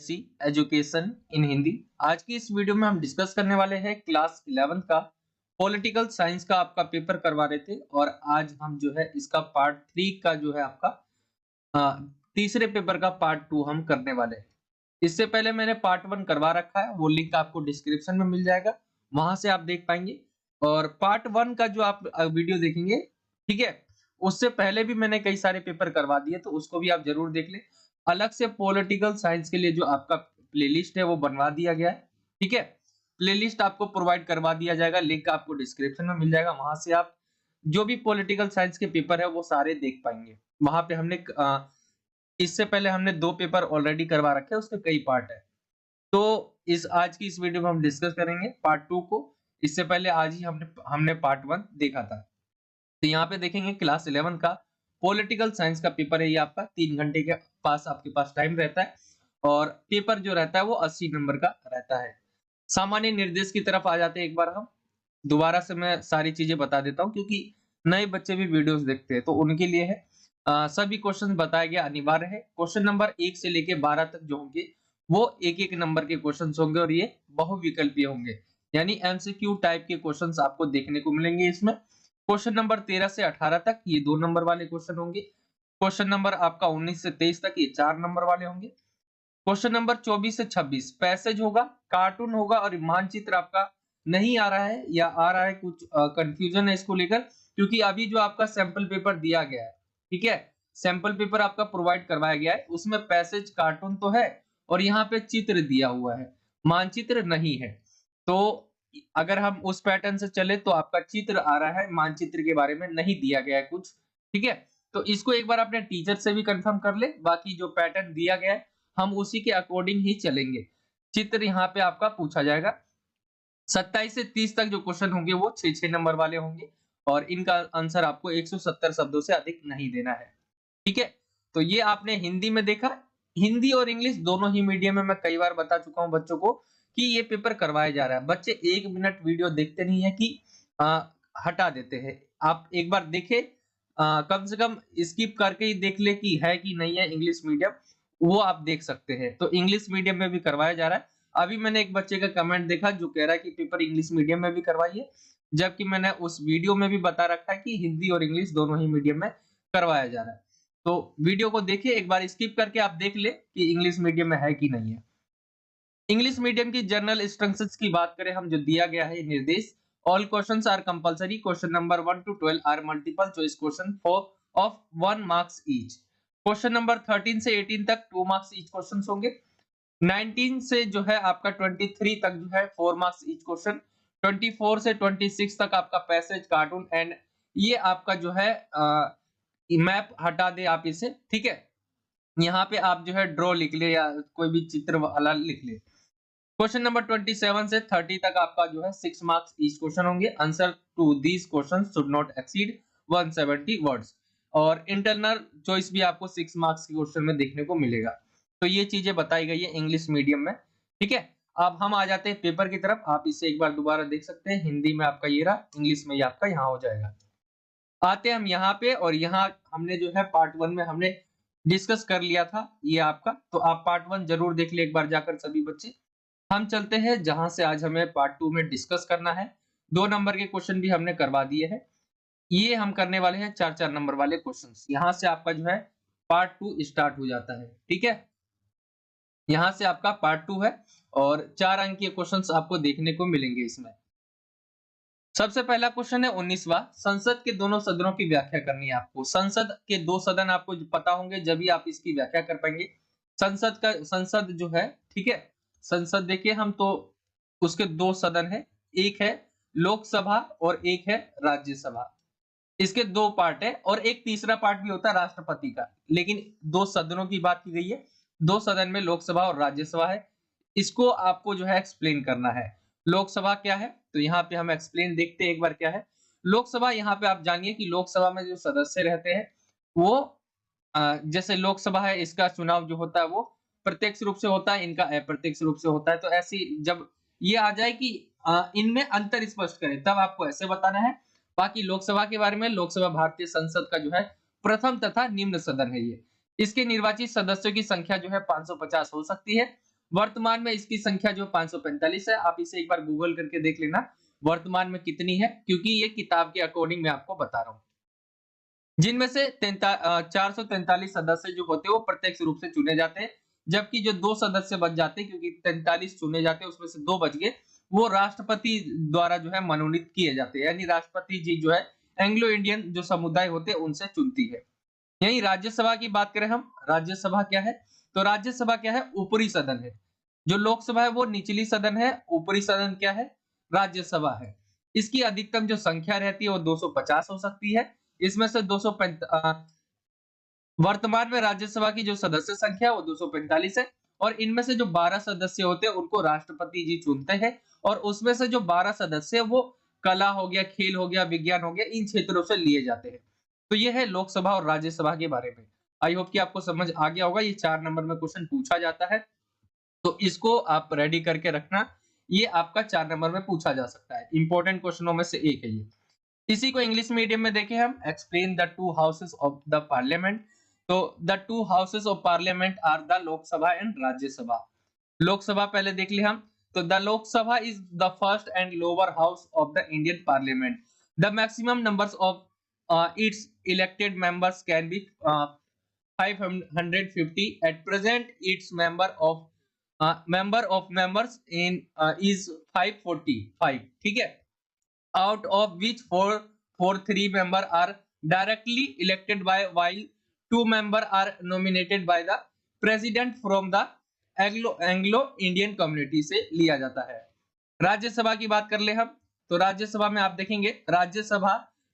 C education in Hindi. आज की इस वीडियो में हम डिस्कस करने वाले हैं क्लास 11 का पॉलिटिकल साइंस का आपका पेपर करवा रहे थे और आज हम जो है इसका पार्ट 3 का जो है आपका तीसरे पेपर का पार्ट 2 हम करने वाले हैं। इससे पहले मैंने पार्ट 1 करवा रखा है, वो लिंक आपको डिस्क्रिप्शन में मिल जाएगा, वहां से आप देख पाएंगे। और पार्ट 1 का जो आप वीडियो देखेंगे, ठीक है, उससे पहले भी मैंने कई सारे पेपर करवा दिए, तो उसको भी आप जरूर देख लें। अलग से पॉलिटिकल साइंस के लिए जो आपका प्लेलिस्ट है वो बनवा दिया गया है, ठीक है। प्लेलिस्ट आपको प्रोवाइड करवा दिया जाएगा, लिंक आपको डिस्क्रिप्शन में मिल जाएगा, वहां से आप जो भी पॉलिटिकल साइंस के पेपर है वो सारे देख पाएंगे। वहां पे हमने इससे पहले हमने 2 पेपर ऑलरेडी करवा रखे हैं, उसके कई पार्ट है। तो इस आज की इस वीडियो में हम डिस्कस करेंगे पार्ट 2 को। इससे पहले आज ही हमने पार्ट 1 देखा था। तो यहाँ पे देखेंगे क्लास 11 का पॉलिटिकल साइंस का पेपर है, ये आपका 3 घंटे के पास आपके पास टाइम रहता है और पेपर जो रहता है वो 80 नंबर का रहता है। सामान्य निर्देश की तरफ आ जाते हैं। एक बार हम दोबारा से मैं सारी चीजें बता देता हूँ, क्योंकि नए बच्चे भी वीडियोस देखते हैं तो उनके लिए है। सभी क्वेश्चन बताया गया अनिवार्य है। क्वेश्चन नंबर 1 से लेके 12 तक जो होंगे वो एक नंबर के क्वेश्चन होंगे और ये बहुविकल्पीय होंगे, यानी एमसीक्यू टाइप के क्वेश्चन आपको देखने को मिलेंगे इसमें। क्वेश्चन नंबर 13 से 18 तक ये 2 नंबर वाले क्वेश्चन होंगे। क्वेश्चन नंबर आपका 19 से 23 तक ये 4 नंबर वाले होंगे। क्वेश्चन नंबर 24 से 26 पैसेज होगा, कार्टून होगा और मानचित्र आपका नहीं आ रहा है या आ रहा है, कुछ कंफ्यूजन है इसको लेकर, क्योंकि अभी जो आपका सैंपल पेपर दिया गया है, ठीक है, सैंपल पेपर आपका प्रोवाइड करवाया गया है, उसमें पैसेज कार्टून तो है और यहाँ पे चित्र दिया हुआ है, मानचित्र नहीं है। तो अगर हम उस पैटर्न से चले तो आपका चित्र आ रहा है, मानचित्र के बारे में नहीं दिया गया है कुछ, ठीक है। तो इसको एक बार अपने टीचर से भी कंफर्म कर ले, बाकी जो पैटर्न दिया गया है हम उसी के अकॉर्डिंग ही चलेंगे। चित्र यहाँ पे आपका पूछा जाएगा। 27 से 30 तक जो क्वेश्चन होंगे वो 6 नंबर वाले होंगे और इनका आंसर आपको 170 शब्दों से अधिक नहीं देना है, ठीक है। तो ये आपने हिंदी में देखा। हिंदी और इंग्लिश दोनों ही मीडियम में मैं कई बार बता चुका हूं बच्चों को कि ये पेपर करवाया जा रहा है। बच्चे 1 मिनट वीडियो देखते नहीं है कि हटा देते हैं। आप एक बार देखे, कम से कम स्किप करके ही देख ले कि है कि नहीं है इंग्लिश मीडियम, वो आप देख सकते हैं। तो इंग्लिश मीडियम में भी करवाया जा रहा है। अभी मैंने एक बच्चे का कमेंट देखा जो कह रहा है कि पेपर इंग्लिश मीडियम में भी करवाइए, जबकि मैंने उस वीडियो में भी बता रखा है कि हिंदी और इंग्लिश दोनों ही मीडियम में करवाया जा रहा है। तो वीडियो को देखिए, एक बार स्किप करके आप देख ले कि इंग्लिश मीडियम में है कि नहीं है। इंग्लिश मीडियम की जनरल इंस्ट्रक्शंस की बात करें हम, जो दिया गया है निर्देश, all questions are compulsory, question number 1 to 12 are multiple choice question for of 1 marks each. Question number 13 से 18 तक 2 मार्क्स ईच क्वेश्चन होंगे। 19 से जो है आपका 23 तक जो है 4 मार्क्स ईच क्वेश्चन। 24 से 26 तक आपका पैसेज, कार्टून एंड ये आपका जो है मैप हटा दे आप इसे, ठीक है। यहाँ पे आप जो है ड्रॉ लिख ले या कोई भी चित्र वाला लिख ले। क्वेश्चन नंबर 27 से 30 तक आपका जो है 6 मार्क्स ईच क्वेश्चन होंगे। Answer to these questions should not exceed 170 words. और इंटरनल चॉइस भी आपको 6 मार्क्स के क्वेश्चन में देखने को मिलेगा। तो ये चीजें बताई गई है इंग्लिश मीडियम में, ठीक है। अब हम आ जाते हैं पेपर की तरफ। आप इसे एक बार दोबारा देख सकते हैं। हिंदी में आपका ये रहा, इंग्लिश में ये आपका यहाँ हो जाएगा। आते हैं हम यहाँ पे, और यहाँ हमने जो है पार्ट 1 में हमने डिस्कस कर लिया था ये आपका, तो आप पार्ट 1 जरूर देख ले एक बार जाकर सभी बच्चे। हम चलते हैं जहां से आज हमें पार्ट 2 में डिस्कस करना है। 2 नंबर के क्वेश्चन भी हमने करवा दिए हैं। ये हम करने वाले हैं 4 नंबर वाले क्वेश्चंस। यहां से आपका जो है पार्ट 2 स्टार्ट हो जाता है, ठीक है। यहां से आपका पार्ट 2 है और 4 अंक के क्वेश्चंस आपको देखने को मिलेंगे इसमें। सबसे पहला क्वेश्चन है 19वां, संसद के दोनों सदनों की व्याख्या करनी है आपको। संसद के 2 सदन आपको पता होंगे, जब भी आप इसकी व्याख्या कर पाएंगे। संसद जो है, ठीक है, संसद देखिए हम तो उसके 2 सदन है, एक है लोकसभा और एक है राज्यसभा। इसके 2 पार्ट है और एक तीसरा पार्ट भी होता है राष्ट्रपति का, लेकिन 2 सदनों की बात की गई है। 2 सदन में लोकसभा और राज्यसभा है। इसको आपको जो है एक्सप्लेन करना है। लोकसभा क्या है, तो यहाँ पे हम एक्सप्लेन देखते हैं एक बार क्या है लोकसभा। यहाँ पे आप जानिए कि लोकसभा में जो सदस्य रहते हैं वो जैसे लोकसभा है, इसका चुनाव जो होता है वो प्रत्यक्ष रूप से होता है, इनका अप्रत्यक्ष रूप से होता है। तो ऐसी जब ये आ जाए कि इनमें अंतर स्पष्ट करें, तब आपको ऐसे बताना है। बाकी लोकसभा के बारे में, लोकसभा भारतीय संसद का जो है प्रथम तथा निम्न सदन है ये। इसके निर्वाचित सदस्यों की संख्या जो है 550 हो सकती है वर्तमान में इसकी संख्या जो 545 है, आप इसे एक बार गूगल करके देख लेना वर्तमान में कितनी है, क्योंकि ये किताब के अकॉर्डिंग मैं आपको बता रहा हूँ। जिनमें से 443 सदस्य जो होते हैं वो प्रत्यक्ष रूप से चुने जाते हैं, जबकि जो 2 सदस्य बच जाते हैं, क्योंकि 43 चुने जाते हैं उसमें से 2 बच गए, वो राष्ट्रपति द्वारा जो है मनोनीत किए जाते हैं, यानी राष्ट्रपति जी जो है एंग्लो इंडियन जो समुदाय होते हैं उनसे चुनती है। यही राज्यसभा की बात करें हम, राज्यसभा क्या है? तो राज्यसभा क्या है? ऊपरी सदन है। जो लोकसभा है वो निचली सदन है, ऊपरी सदन क्या है? राज्यसभा है। इसकी अधिकतम जो संख्या रहती है वो 250 हो सकती है। इसमें से 245 वर्तमान में राज्यसभा की जो सदस्य संख्या है वो 245 है, और इनमें से जो 12 सदस्य होते हैं उनको राष्ट्रपति जी चुनते हैं, और उसमें से जो 12 सदस्य है वो कला हो गया, खेल हो गया, विज्ञान हो गया, इन क्षेत्रों से लिए जाते हैं। तो ये है लोकसभा और राज्यसभा के बारे में। आई होप कि आपको समझ आ गया होगा। ये 4 नंबर में क्वेश्चन पूछा जाता है, तो इसको आप रेडी करके रखना। ये आपका 4 नंबर में पूछा जा सकता है, इंपॉर्टेंट क्वेश्चनों में से एक है ये। इसी को इंग्लिश मीडियम में देखें हम, explain the two houses of the parliament. तो the two houses of parliament are the Lok Sabha and Rajya Sabha. Lok Sabha पहले देख लिया हम, तो the Lok Sabha is the first and lower house of the Indian parliament. The maximum numbers of its elected members can be 550. At present, its member of members in is 545. ठीक है, out of which 3 member are directly elected by, while 2 member are nominated by the president from the Anglo Indian community से लिया जाता है। राज्यसभा की बात कर ले हम, तो राज्यसभा में आप देखेंगे,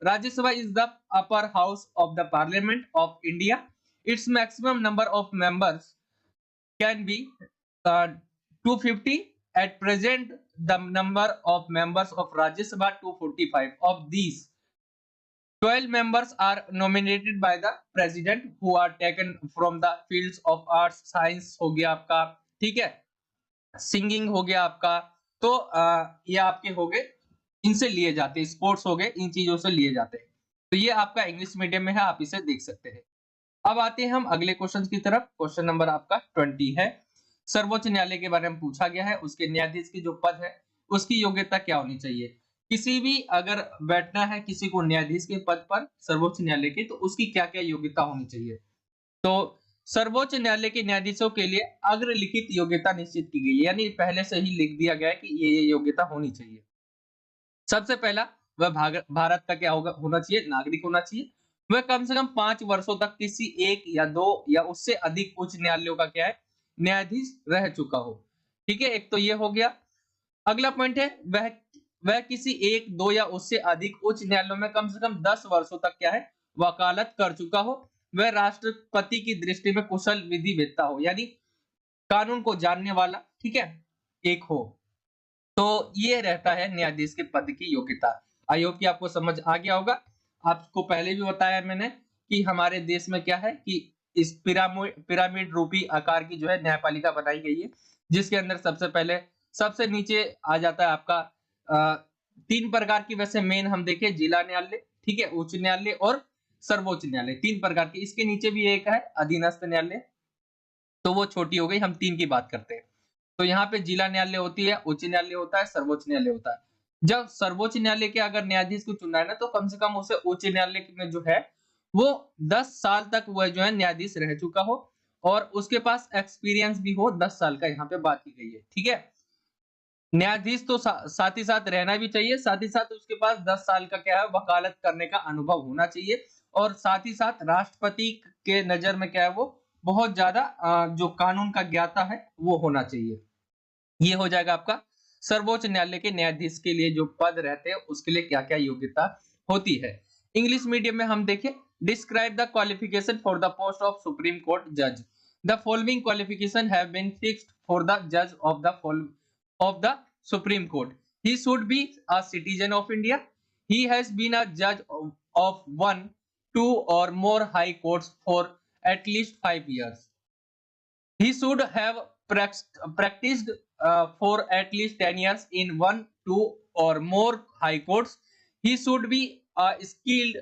Rajya Sabha is the upper house of the parliament of India. Its maximum number of members can be 250. At present, the number of members of Rajya Sabha 245. Of these, 12 members are nominated by the president, who are taken from the fields of arts, science हो गया आपका, ठीक है, singing हो गया आपका, तो ये आपके हो गए, इनसे लिए जाते हैं, स्पोर्ट्स हो गए, इन चीजों से लिए जाते हैं। तो ये आपका इंग्लिश मीडियम में है, आप इसे देख सकते हैं। अब आते हैं हम अगले क्वेश्चन की तरफ। क्वेश्चन नंबर आपका 20 है। सर्वोच्च न्यायालय के बारे में पूछा गया है, उसके न्यायाधीश की जो पद है उसकी योग्यता क्या होनी चाहिए। किसी भी अगर बैठना है किसी को न्यायाधीश के पद पर सर्वोच्च न्यायालय के, तो उसकी क्या क्या योग्यता होनी चाहिए। तो सर्वोच्च न्यायालय के न्यायाधीशों के लिए अग्रलिखित योग्यता निश्चित की गई है, यानी पहले से ही लिख दिया गया है कि ये योग्यता होनी चाहिए। सबसे पहला, वह भारत का क्या होना चाहिए, नागरिक होना चाहिए। वह कम से कम 5 वर्षों तक किसी एक या 2 या उससे अधिक उच्च न्यायालयों का क्या है, न्यायाधीश रह चुका हो। ठीक है, एक तो ये हो गया। अगला पॉइंट है, वह किसी एक, 2 या उससे अधिक उच्च न्यायालयों में कम से कम 10 वर्षों तक क्या है, वकालत कर चुका हो। वह राष्ट्रपति की दृष्टि में कुशल विधिवेत्ता हो, यानी कानून को जानने वाला, ठीक है, एक हो। तो ये रहता है न्यायाधीश के पद की योग्यता। आई होप कि आपको समझ आ गया होगा। आपको पहले भी बताया मैंने कि हमारे देश में क्या है कि इस पिरामिड रूपी आकार की जो है न्यायपालिका बनाई गई है, जिसके अंदर सबसे पहले सबसे नीचे आ जाता है आपका 3 प्रकार की, वैसे मेन हम देखें, जिला न्यायालय, ठीक है, उच्च न्यायालय और सर्वोच्च न्यायालय, 3 प्रकार की। इसके नीचे भी एक है अधीनस्थ न्यायालय, तो वो छोटी हो गई, हम 3 की बात करते हैं। तो यहाँ पे जिला न्यायालय होती है, उच्च न्यायालय होता है, सर्वोच्च न्यायालय होता है। जब सर्वोच्च न्यायालय के अगर न्यायाधीश को चुनना है ना, तो कम से कम उसे उच्च न्यायालय में जो है वो 10 साल तक वह जो है न्यायाधीश रह चुका हो, और उसके पास एक्सपीरियंस भी हो 10 साल का, यहाँ पे बात की गई है। ठीक है, न्यायाधीश तो साथ ही साथ रहना भी चाहिए, साथ ही साथ उसके पास 10 साल का क्या है, वकालत करने का अनुभव होना चाहिए, और साथ ही साथ राष्ट्रपति के नजर में क्या है, वो बहुत ज्यादा जो कानून का ज्ञाता है वो होना चाहिए। ये हो जाएगा आपका सर्वोच्च न्यायालय के न्यायाधीश के लिए जो पद रहते हैं उसके लिए क्या क्या योग्यता होती है। इंग्लिश मीडियम में हम देखें, describe the qualification for the post of supreme court जज। The following qualification have been fixed for the जज of the Supreme Court. He should be a citizen of India. He has been a judge of 1, 2 or more high courts for at least 5 years. He should have practiced for at least 10 years in 1, 2 or more high courts. He should be a skilled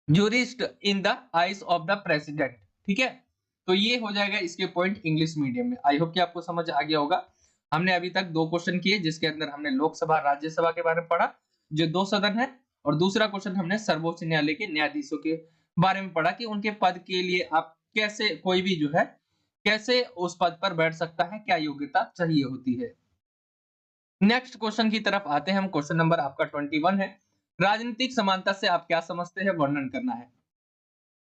jurist in the eyes of the president. ठीक है, तो ये हो जाएगा इसके point English medium में। I hope कि आपको समझ आ गया होगा। हमने अभी तक 2 क्वेश्चन किए जिसके अंदर हमने लोकसभा राज्यसभा के बारे में पढ़ा जो 2 सदन है, और दूसरा क्वेश्चन हमने सर्वोच्च न्यायालय के न्यायाधीशों के बारे में पढ़ा कि उनके पद के लिए आप कैसे, कोई भी जो है कैसे उस पद पर बैठ सकता है, क्या योग्यता चाहिए होती है। नेक्स्ट क्वेश्चन की तरफ आते हैं हम। क्वेश्चन नंबर आपका 21 है, राजनीतिक समानता से आप क्या समझते हैं, वर्णन करना है।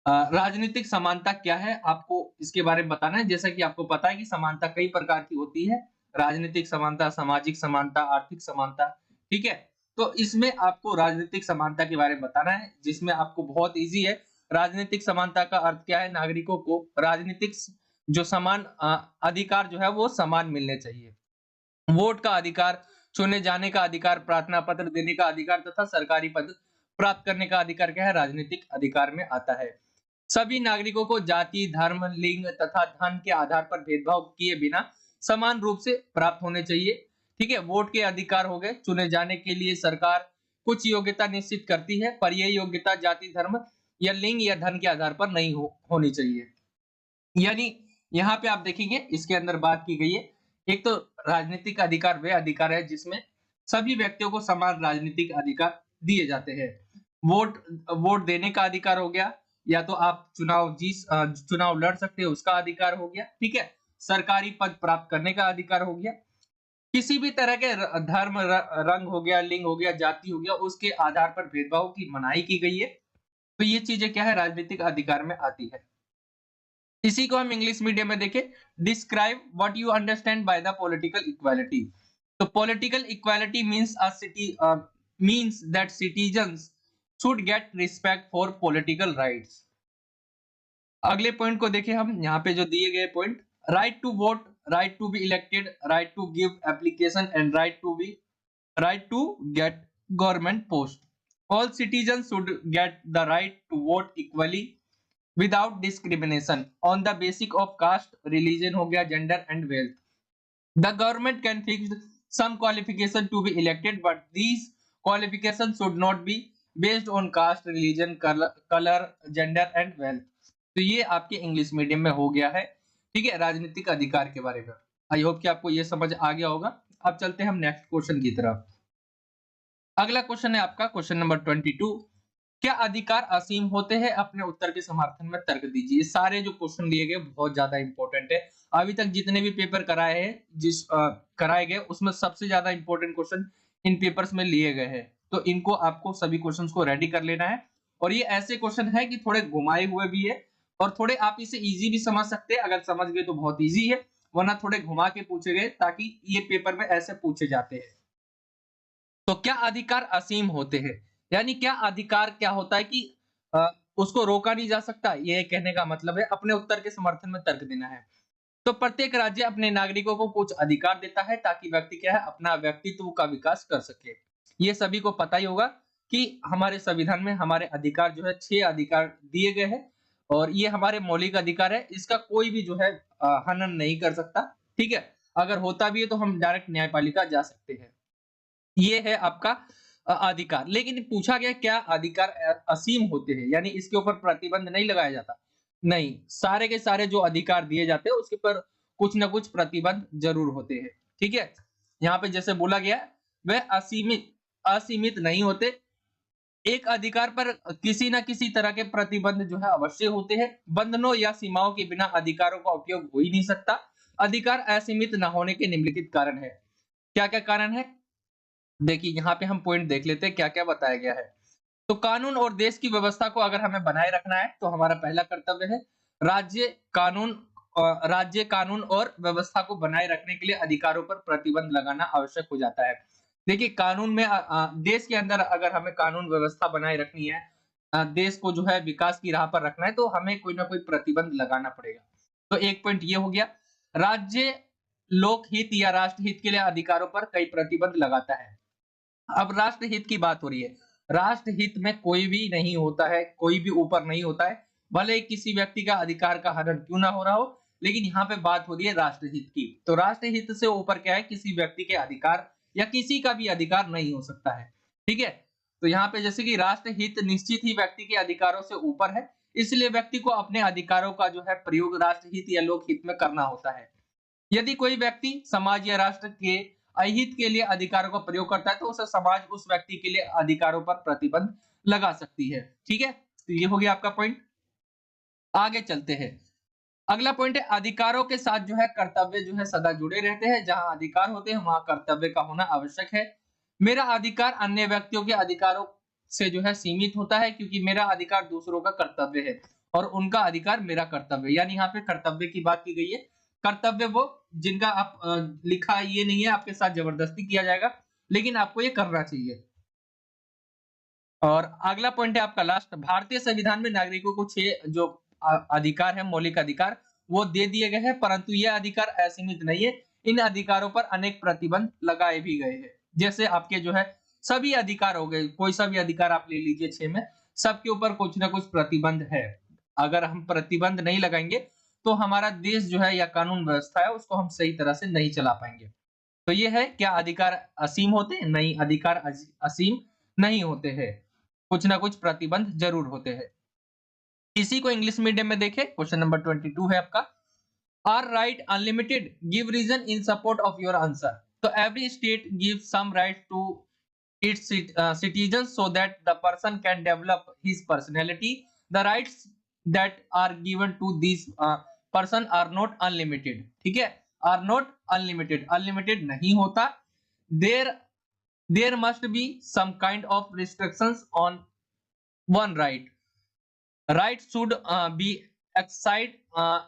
राजनीतिक समानता क्या है आपको इसके बारे में बताना है। जैसा कि आपको पता है कि समानता कई प्रकार की होती है, राजनीतिक समानता, सामाजिक समानता, आर्थिक समानता, ठीक है। तो इसमें आपको राजनीतिक समानता के बारे में बताना है, जिसमें आपको बहुत इजी है। राजनीतिक समानता का अर्थ क्या है, नागरिकों को राजनीतिक जो समान अधिकार जो है वो समान मिलने चाहिए। वोट का अधिकार, चुने जाने का अधिकार, प्रार्थना पत्र देने का अधिकार तथा सरकारी पद प्राप्त करने का अधिकार क्या है, राजनीतिक अधिकार में आता है। सभी नागरिकों को जाति, धर्म, लिंग तथा धन के आधार पर भेदभाव किए बिना समान रूप से प्राप्त होने चाहिए, ठीक है। वोट के अधिकार हो गए, चुने जाने के लिए सरकार कुछ योग्यता निश्चित करती है, पर यह योग्यता जाति, धर्म या लिंग या धन के आधार पर नहीं होनी चाहिए। यानी यहाँ पे आप देखेंगे इसके अंदर बात की गई है, एक तो राजनीतिक अधिकार वे अधिकार है जिसमें सभी व्यक्तियों को समान राजनीतिक अधिकार दिए जाते हैं। वोट देने का अधिकार हो गया, या तो आप चुनाव लड़ सकते हो उसका अधिकार हो गया, ठीक है। सरकारी पद प्राप्त करने का अधिकार हो गया। किसी भी तरह के धर्म, रंग हो गया, लिंग हो गया, जाति हो गया, उसके आधार पर भेदभाव की मनाही की गई है। तो ये चीजें क्या है, राजनीतिक अधिकार में आती है। इसी को हम इंग्लिश मीडियम में देखें, describe what you understand by the political equality. तो political equality means that citizens should get respect for political rights। अगले पॉइंट को देखें हम, यहाँ पे जो दिए गए point, right to vote, right to be elected, right to give application and right to get government post. All citizen should get the right to vote equally without discrimination on the basic of caste, religion हो गया, gender and wealth. The government can fix some qualification to be elected, but these qualifications should not be based on caste, religion, color, gender and wealth। तो ये आपके English medium में हो गया है, ठीक है, राजनीतिक अधिकार के बारे में। आई होप कि आपको ये समझ आ गया होगा। अब चलते हैं हम नेक्स्ट क्वेश्चन की तरफ। अगला क्वेश्चन है आपका क्वेश्चन नंबर 22, क्या अधिकार असीम होते हैं, अपने उत्तर के समर्थन में तर्क दीजिए। सारे जो क्वेश्चन लिए गए बहुत ज्यादा इंपॉर्टेंट है। अभी तक जितने भी पेपर कराए हैं, कराए गए उसमें सबसे ज्यादा इंपॉर्टेंट क्वेश्चन इन पेपर्स में लिए गए हैं। तो इनको आपको सभी क्वेश्चंस को रेडी कर लेना है। और ये ऐसे क्वेश्चन है कि थोड़े घुमाए हुए भी है, और थोड़े आप इसे इजी भी समझ सकते हैं। अगर समझ गए तो बहुत इजी है, वरना थोड़े घुमा के पूछे गए, ताकि ये पेपर में ऐसे पूछे जाते हैं। तो क्या अधिकार असीम होते हैं, यानी क्या अधिकार क्या होता है कि उसको रोका नहीं जा सकता, ये कहने का मतलब है अपने उत्तर के समर्थन में तर्क देना है। तो प्रत्येक राज्य अपने नागरिकों को कुछ अधिकार देता है ताकि व्यक्ति क्या है, अपना व्यक्तित्व का विकास कर सके। ये सभी को पता ही होगा कि हमारे संविधान में हमारे अधिकार जो है 6 अधिकार दिए गए हैं, और ये हमारे मौलिक अधिकार है। इसका कोई भी जो है हनन नहीं कर सकता, ठीक है। अगर होता भी है तो हम डायरेक्ट न्यायपालिका जा सकते हैं। ये है आपका अधिकार। लेकिन पूछा गया क्या अधिकार असीम होते हैं, यानी इसके ऊपर प्रतिबंध नहीं लगाया जाता। नहीं, सारे के सारे जो अधिकार दिए जाते हैं उसके ऊपर कुछ ना कुछ प्रतिबंध जरूर होते हैं, ठीक है। यहाँ पे जैसे बोला गया वह असीमित नहीं होते। एक अधिकार पर किसी न किसी तरह के प्रतिबंध जो है अवश्य होते हैं। बंधनों या सीमाओं के बिना अधिकारों का उपयोग हो ही नहीं सकता। अधिकार असीमित न होने के निम्नलिखित कारण है। क्या क्या कारण है, देखिए यहाँ पे हम पॉइंट देख लेते हैं क्या क्या बताया गया है। तो कानून और देश की व्यवस्था को अगर हमें बनाए रखना है तो हमारा पहला कर्तव्य है राज्य कानून और व्यवस्था को बनाए रखने के लिए अधिकारों पर प्रतिबंध लगाना आवश्यक हो जाता है। देखिए कानून में देश के अंदर अगर हमें कानून व्यवस्था बनाए रखनी है, देश को जो है विकास की राह पर रखना है, तो हमें कोई ना कोई प्रतिबंध लगाना पड़ेगा। तो एक पॉइंट ये हो गया। राज्य लोकहित या राष्ट्रहित के लिए अधिकारों पर कई प्रतिबंध लगाता है। अब राष्ट्रहित की बात हो रही है। राष्ट्रहित में कोई भी नहीं होता है, कोई भी ऊपर नहीं होता है, भले किसी व्यक्ति का अधिकार का हनन क्यों ना हो रहा हो, लेकिन यहाँ पे बात हो रही है राष्ट्रहित की। तो राष्ट्रहित से ऊपर क्या है, किसी व्यक्ति के अधिकार या किसी का भी अधिकार नहीं हो सकता है, ठीक है। तो यहाँ पे जैसे कि राष्ट्रहित निश्चित ही व्यक्ति के अधिकारों से ऊपर है, इसलिए व्यक्ति को अपने अधिकारों का जो है प्रयोग राष्ट्रहित या लोकहित में करना होता है। यदि कोई व्यक्ति समाज या राष्ट्र के अहित के लिए अधिकारों का प्रयोग करता है तो उसे समाज उस व्यक्ति के लिए अधिकारों पर प्रतिबंध लगा सकती है। ठीक है, तो ये हो गया आपका पॉइंट। आगे चलते हैं। अगला पॉइंट है अधिकारों के साथ जो है कर्तव्य जो है सदा जुड़े रहते हैं। जहां अधिकार होते हैं वहां कर्तव्य का होना आवश्यक है। मेरा अधिकार अन्य व्यक्तियों के अधिकारों से जो है सीमित होता है, क्योंकि मेरा अधिकार दूसरों का कर्तव्य है और उनका अधिकार मेरा कर्तव्य। यानी यहाँ पे कर्तव्य की बात की गई है। कर्तव्य वो जिनका आप लिखा ये नहीं है आपके साथ जबरदस्ती किया जाएगा, लेकिन आपको ये करना चाहिए। और अगला पॉइंट है आपका लास्ट। भारतीय संविधान में नागरिकों को 6 जो अधिकार है, मौलिक अधिकार, वो दे दिए गए हैं, परंतु ये अधिकार असीमित नहीं है। इन अधिकारों पर अनेक प्रतिबंध लगाए भी गए हैं। जैसे आपके जो है सभी अधिकार हो गए, कोई सा भी अधिकार आप ले लीजिए 6 में, सबके ऊपर कुछ ना कुछ प्रतिबंध है। अगर हम प्रतिबंध नहीं लगाएंगे तो हमारा देश जो है या कानून व्यवस्था है उसको हम सही तरह से नहीं चला पाएंगे। तो ये है, क्या अधिकार असीम होते हैं? नहीं, अधिकार असीम नहीं होते हैं, कुछ ना कुछ प्रतिबंध जरूर होते हैं। इसी को इंग्लिश मीडियम में देखें, क्वेश्चन नंबर 22 है आपका। Are right unlimited? Give reason in support of your answer. तो every state gives some right to its citizens so that the person can develop his personality. The rights that are given to these person are not unlimited. ठीक है, are not unlimited, unlimited नहीं होता। there must be some kind of restrictions on one right. Right should be exercised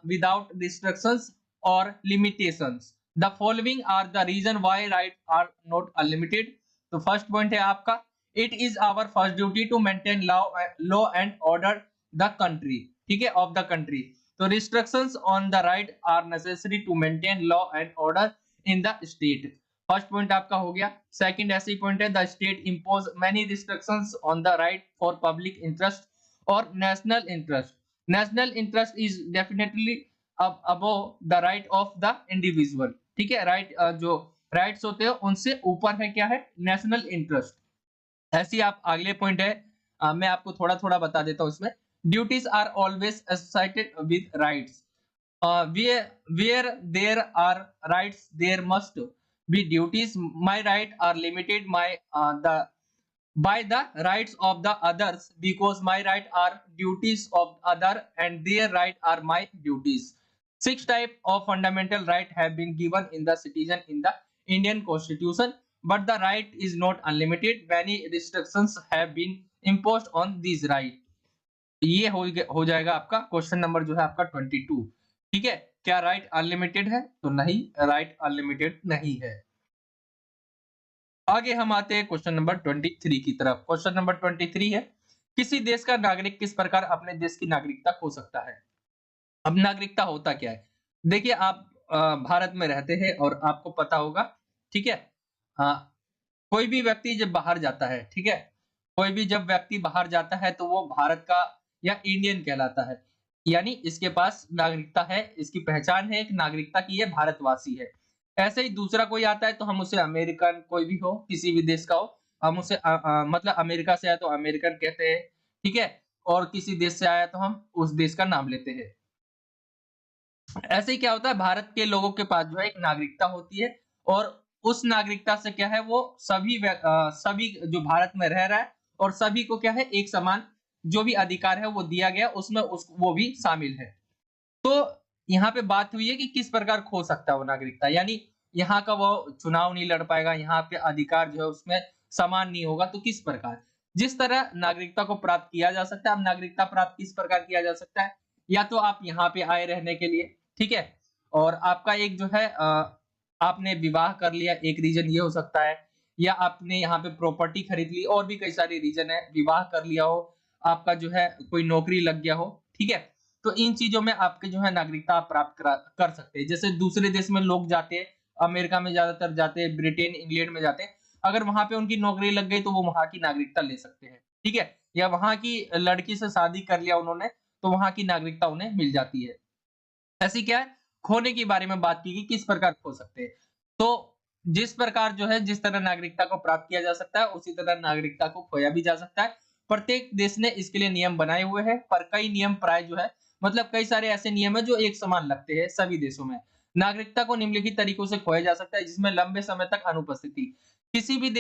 without restrictions or limitations. The following are the reason why rights are not unlimited. तो first point है आपका, it is our first duty to maintain law and order the country. ठीक है, of the country. तो restrictions on the right are necessary to maintain law and order in the state. First point आपका हो गया। Second ऐसे ही point है, the state impose many restrictions on the right for public interest और national interest. National interest is definitely above the right of the individual. ठीक है, right जो राइट्स होते हैं उनसे ऊपर है क्या है? National interest. ऐसी आप अगले पॉइंट है, मैं आपको थोड़ा थोड़ा बता देता हूं इसमें। Duties are always associated with rights. Where there are rights there must be duties. My right are limited by the rights of the others because my right are duties of other and their right are my duties. 6 type of fundamental right have been given in the citizen in the Indian Constitution, but the right is not unlimited. Many restrictions have been imposed on these right. ये हो जाएगा आपका question number जो है आपका 22। ठीक है, क्या राइट अनलिमिटेड है? तो नहीं, राइट अनलिमिटेड नहीं है। आगे हम आते हैं क्वेश्चन नंबर 23 की तरफ। क्वेश्चन नंबर 23 है, किसी देश का नागरिक किस प्रकार अपने देश की नागरिकता खो सकता है? अब नागरिकता होता क्या है? देखिए, आप भारत में रहते हैं और आपको पता होगा। ठीक है, कोई भी व्यक्ति जब बाहर जाता है, ठीक है, कोई भी जब व्यक्ति बाहर जाता है तो वो भारत का या इंडियन कहलाता है, यानी इसके पास नागरिकता है, इसकी पहचान है एक नागरिकता की, ये भारतवासी है। ऐसे ही दूसरा कोई आता है तो हम उसे अमेरिकन, कोई भी हो, किसी भी देश का हो, हम उसे मतलब अमेरिका से आया तो अमेरिकन कहते हैं। ठीक है, और किसी देश से आया तो हम उस देश का नाम लेते हैं। ऐसे ही क्या होता है, भारत के लोगों के पास जो है एक नागरिकता होती है और उस नागरिकता से क्या है, वो सभी जो भारत में रह रहा है और सभी को क्या है, एक समान जो भी अधिकार है वो दिया गया, उसमें वो भी शामिल है। तो यहाँ पे बात हुई है कि किस प्रकार खो सकता है वो नागरिकता, यानी यहाँ का वो चुनाव नहीं लड़ पाएगा, यहाँ पे अधिकार जो है उसमें समान नहीं होगा। तो किस प्रकार, जिस तरह नागरिकता को प्राप्त किया जा सकता है। अब नागरिकता प्राप्त किस प्रकार किया जा सकता है? या तो आप यहाँ पे आए रहने के लिए, ठीक है, और आपका एक जो है आपने विवाह कर लिया, एक रीजन ये हो सकता है, या आपने यहाँ पे प्रॉपर्टी खरीद ली, और भी कई सारे रीजन है, विवाह कर लिया हो, आपका जो है कोई नौकरी लग गया हो। ठीक है, तो इन चीजों में आपके जो है नागरिकता आप प्राप्त कर सकते हैं। जैसे दूसरे देश में लोग जाते हैं, अमेरिका में ज्यादातर जाते हैं, ब्रिटेन, इंग्लैंड में जाते हैं, अगर वहां पे उनकी नौकरी लग गई तो वो वहां की नागरिकता ले सकते हैं। ठीक है, या वहां की लड़की से शादी कर लिया उन्होंने तो वहां की नागरिकता उन्हें मिल जाती है। ऐसी क्या है, खोने के बारे में बात की, किस प्रकार खो सकते हैं। तो जिस प्रकार जो है, जिस तरह नागरिकता को प्राप्त किया जा सकता है उसी तरह नागरिकता को खोया भी जा सकता है। प्रत्येक देश ने इसके लिए नियम बनाए हुए हैं, पर कई नियम प्राय जो है मतलब कई सारे ऐसे नियम है जो एक समान लगते हैं सभी देशों में। नागरिकता को निम्नलिखित तरीकों से खोया जा सकता है, जिसमें लंबे समय तक अनुपस्थिति। किसी भी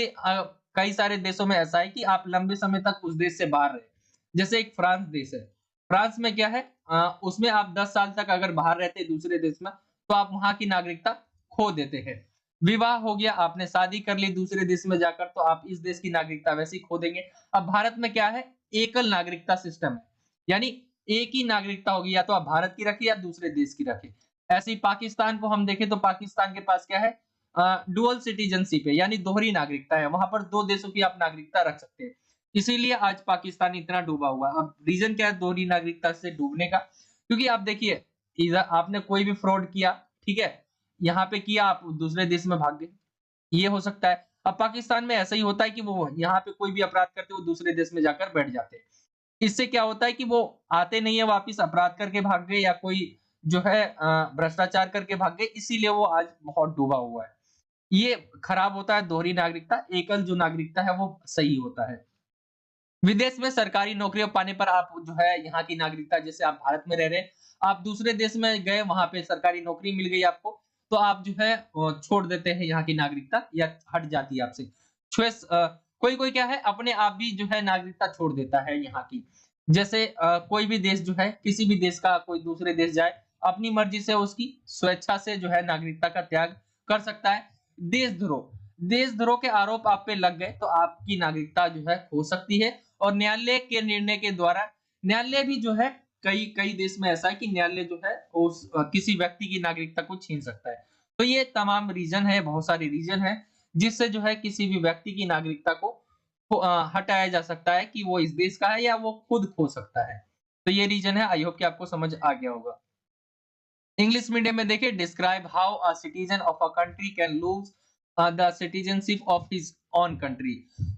कई सारे देशों में ऐसा है कि आप लंबे समय तक उस देश से बाहर रहे। जैसे एक फ्रांस देश है। फ्रांस में क्या है, उसमें आप 10 साल तक अगर बाहर रहते दूसरे देश में, तो आप वहां की नागरिकता खो देते हैं। विवाह हो गया, आपने शादी कर ली दूसरे देश में जाकर, तो आप इस देश की नागरिकता वैसे ही खो देंगे। अब भारत में क्या है, एकल नागरिकता सिस्टम है, यानी एक ही नागरिकता होगी, या तो आप भारत की रखिए या दूसरे देश की रखिए। ऐसे ही पाकिस्तान को हम देखें तो पाकिस्तान के पास क्या है, डुअल सिटीजनशिप है, यानी दोहरी नागरिकता है। वहां पर दो देशों की आप नागरिकता रख सकते हैं। इसीलिए आज पाकिस्तान इतना डूबा हुआ है। अब रीजन क्या है दोहरी नागरिकता से डूबने का? क्योंकि आप देखिए, इधर आपने कोई भी फ्रॉड किया, ठीक है, यहाँ पे किया, आप दूसरे देश में भाग गए, ये हो सकता है। अब पाकिस्तान में ऐसा ही होता है कि वो यहाँ पे कोई भी अपराध करते वो दूसरे देश में जाकर बैठ जाते हैं। इससे क्या होता है कि वो आते नहीं है वापिस, अपराध करके भाग गए या कोई जो है भ्रष्टाचार करके भाग गए, इसीलिए वो आज बहुत डूबा हुआ है। ये खराब होता है दोहरी नागरिकता, एकल जो नागरिकता है वो सही होता है। विदेश में सरकारी नौकरियां पाने पर आप जो है यहाँ की नागरिकता, जैसे आप भारत में रह रहे हैं, आप दूसरे देश में गए, वहां पे सरकारी नौकरी मिल गई आपको, तो आप जो है छोड़ देते हैं यहाँ की नागरिकता या हट जाती है आपसे। चॉइस कोई कोई क्या है अपने आप भी जो है नागरिकता छोड़ देता है यहाँ की। जैसे कोई भी देश जो है, किसी भी देश का कोई दूसरे देश जाए, अपनी मर्जी से उसकी स्वेच्छा से जो है नागरिकता का त्याग कर सकता है। देशद्रोह, देशद्रोह के आरोप आप पे लग गए तो आपकी नागरिकता जो है खो सकती है। और न्यायालय के निर्णय के द्वारा, न्यायालय भी जो है कई कई देश में ऐसा है कि न्यायालय जो है उस किसी व्यक्ति की नागरिकता को छीन सकता है। तो ये तमाम रीजन है, बहुत सारे रीजन है जिससे जो है किसी भी व्यक्ति की नागरिकता को हटाया जा सकता है कि वो इस देश का है या वो खुद खो सकता है। तो ये रीजन है। आई होप कि आपको समझ आ गया होगा। इंग्लिश मीडियम में देखिए, describe how a citizen of a country can lose the citizenship of his own country.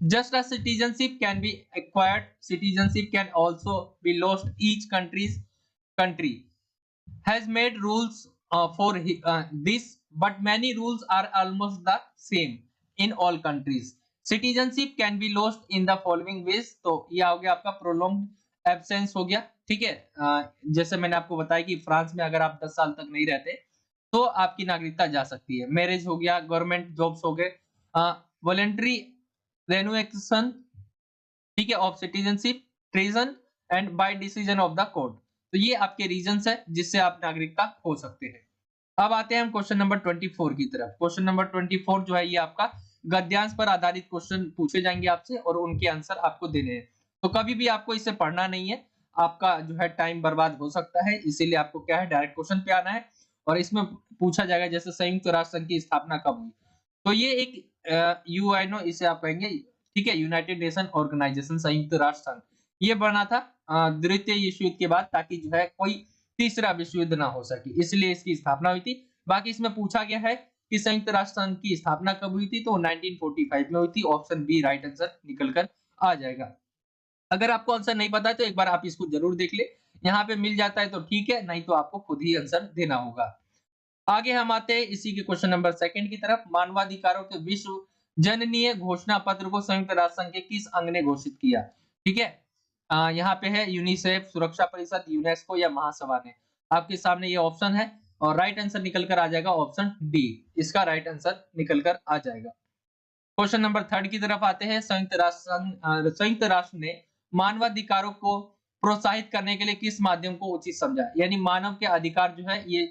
Just as citizenship can be acquired, citizenship can also be lost. Each country has made rules for this, but many rules are almost the same in all countries. Citizenship can be lost in the following ways. तो ये हो गया आपका prolonged absence हो गया, ठीक है। जैसे मैंने आपको बताया कि फ्रांस में अगर आप 10 साल तक नहीं रहते तो आपकी नागरिकता जा सकती है। मैरिज हो गया, गवर्नमेंट जॉब्स हो गए, वॉलेंट्री रेन्युएशन, ठीक है, of citizenship, treason and by decision of the court. तो ये आपके रीजंस है जिससे आप नागरिकता खो सकते हैं। अब आते हैं हम क्वेश्चन नंबर 24 की तरफ। क्वेश्चन नंबर 24 जो है ये आपका गद्यांश पर आधारित क्वेश्चन पूछे जाएंगे आपसे और उनके आंसर आपको देने हैं। तो कभी भी आपको इसे पढ़ना नहीं है, आपका जो है टाइम बर्बाद हो सकता है, इसीलिए आपको क्या है डायरेक्ट क्वेश्चन पे आना है। और इसमें पूछा जाएगा जैसे संयुक्त राष्ट्र संघ की स्थापना कब हुई। तो ये एक यूएनओ इसे आप कहेंगे, ठीक है, यूनाइटेड नेशन ऑर्गेनाइजेशन, संयुक्त राष्ट्र संघ। ये बना था द्वितीय विश्व युद्ध के बाद, ताकि जो है कोई तीसरा विश्व युद्ध ना हो सके, इसलिए इसकी स्थापना हुई थी। बाकी इसमें पूछा गया है कि संयुक्त राष्ट्र संघ की स्थापना कब हुई थी, तो 1945 में हुई थी। ऑप्शन बी राइट आंसर निकल कर आ जाएगा। अगर आपको आंसर नहीं पता है तो एक बार आप इसको जरूर देख ले, यहाँ पे मिल जाता है तो ठीक है, नहीं तो आपको खुद ही आंसर देना होगा। आगे हम आते हैं इसी के क्वेश्चन नंबर 2 की तरफ। मानवाधिकारों के विश्व जननीय घोषणा पत्र को संयुक्त राष्ट्र संघ के किस अंग ने घोषित किया? ठीक है, यहाँ पे है यूनिसेफ, सुरक्षा परिषद, यूनेस्को या महासभा ने। आपके सामने ये ऑप्शन है और राइट आंसर निकल कर आ जाएगा ऑप्शन डी, इसका राइट आंसर निकल कर आ जाएगा। क्वेश्चन नंबर 3 की तरफ आते हैं। संयुक्त राष्ट्र ने मानवाधिकारों को प्रोत्साहित करने के लिए किस माध्यम को उचित समझा? यानी मानव के अधिकार जो है, ये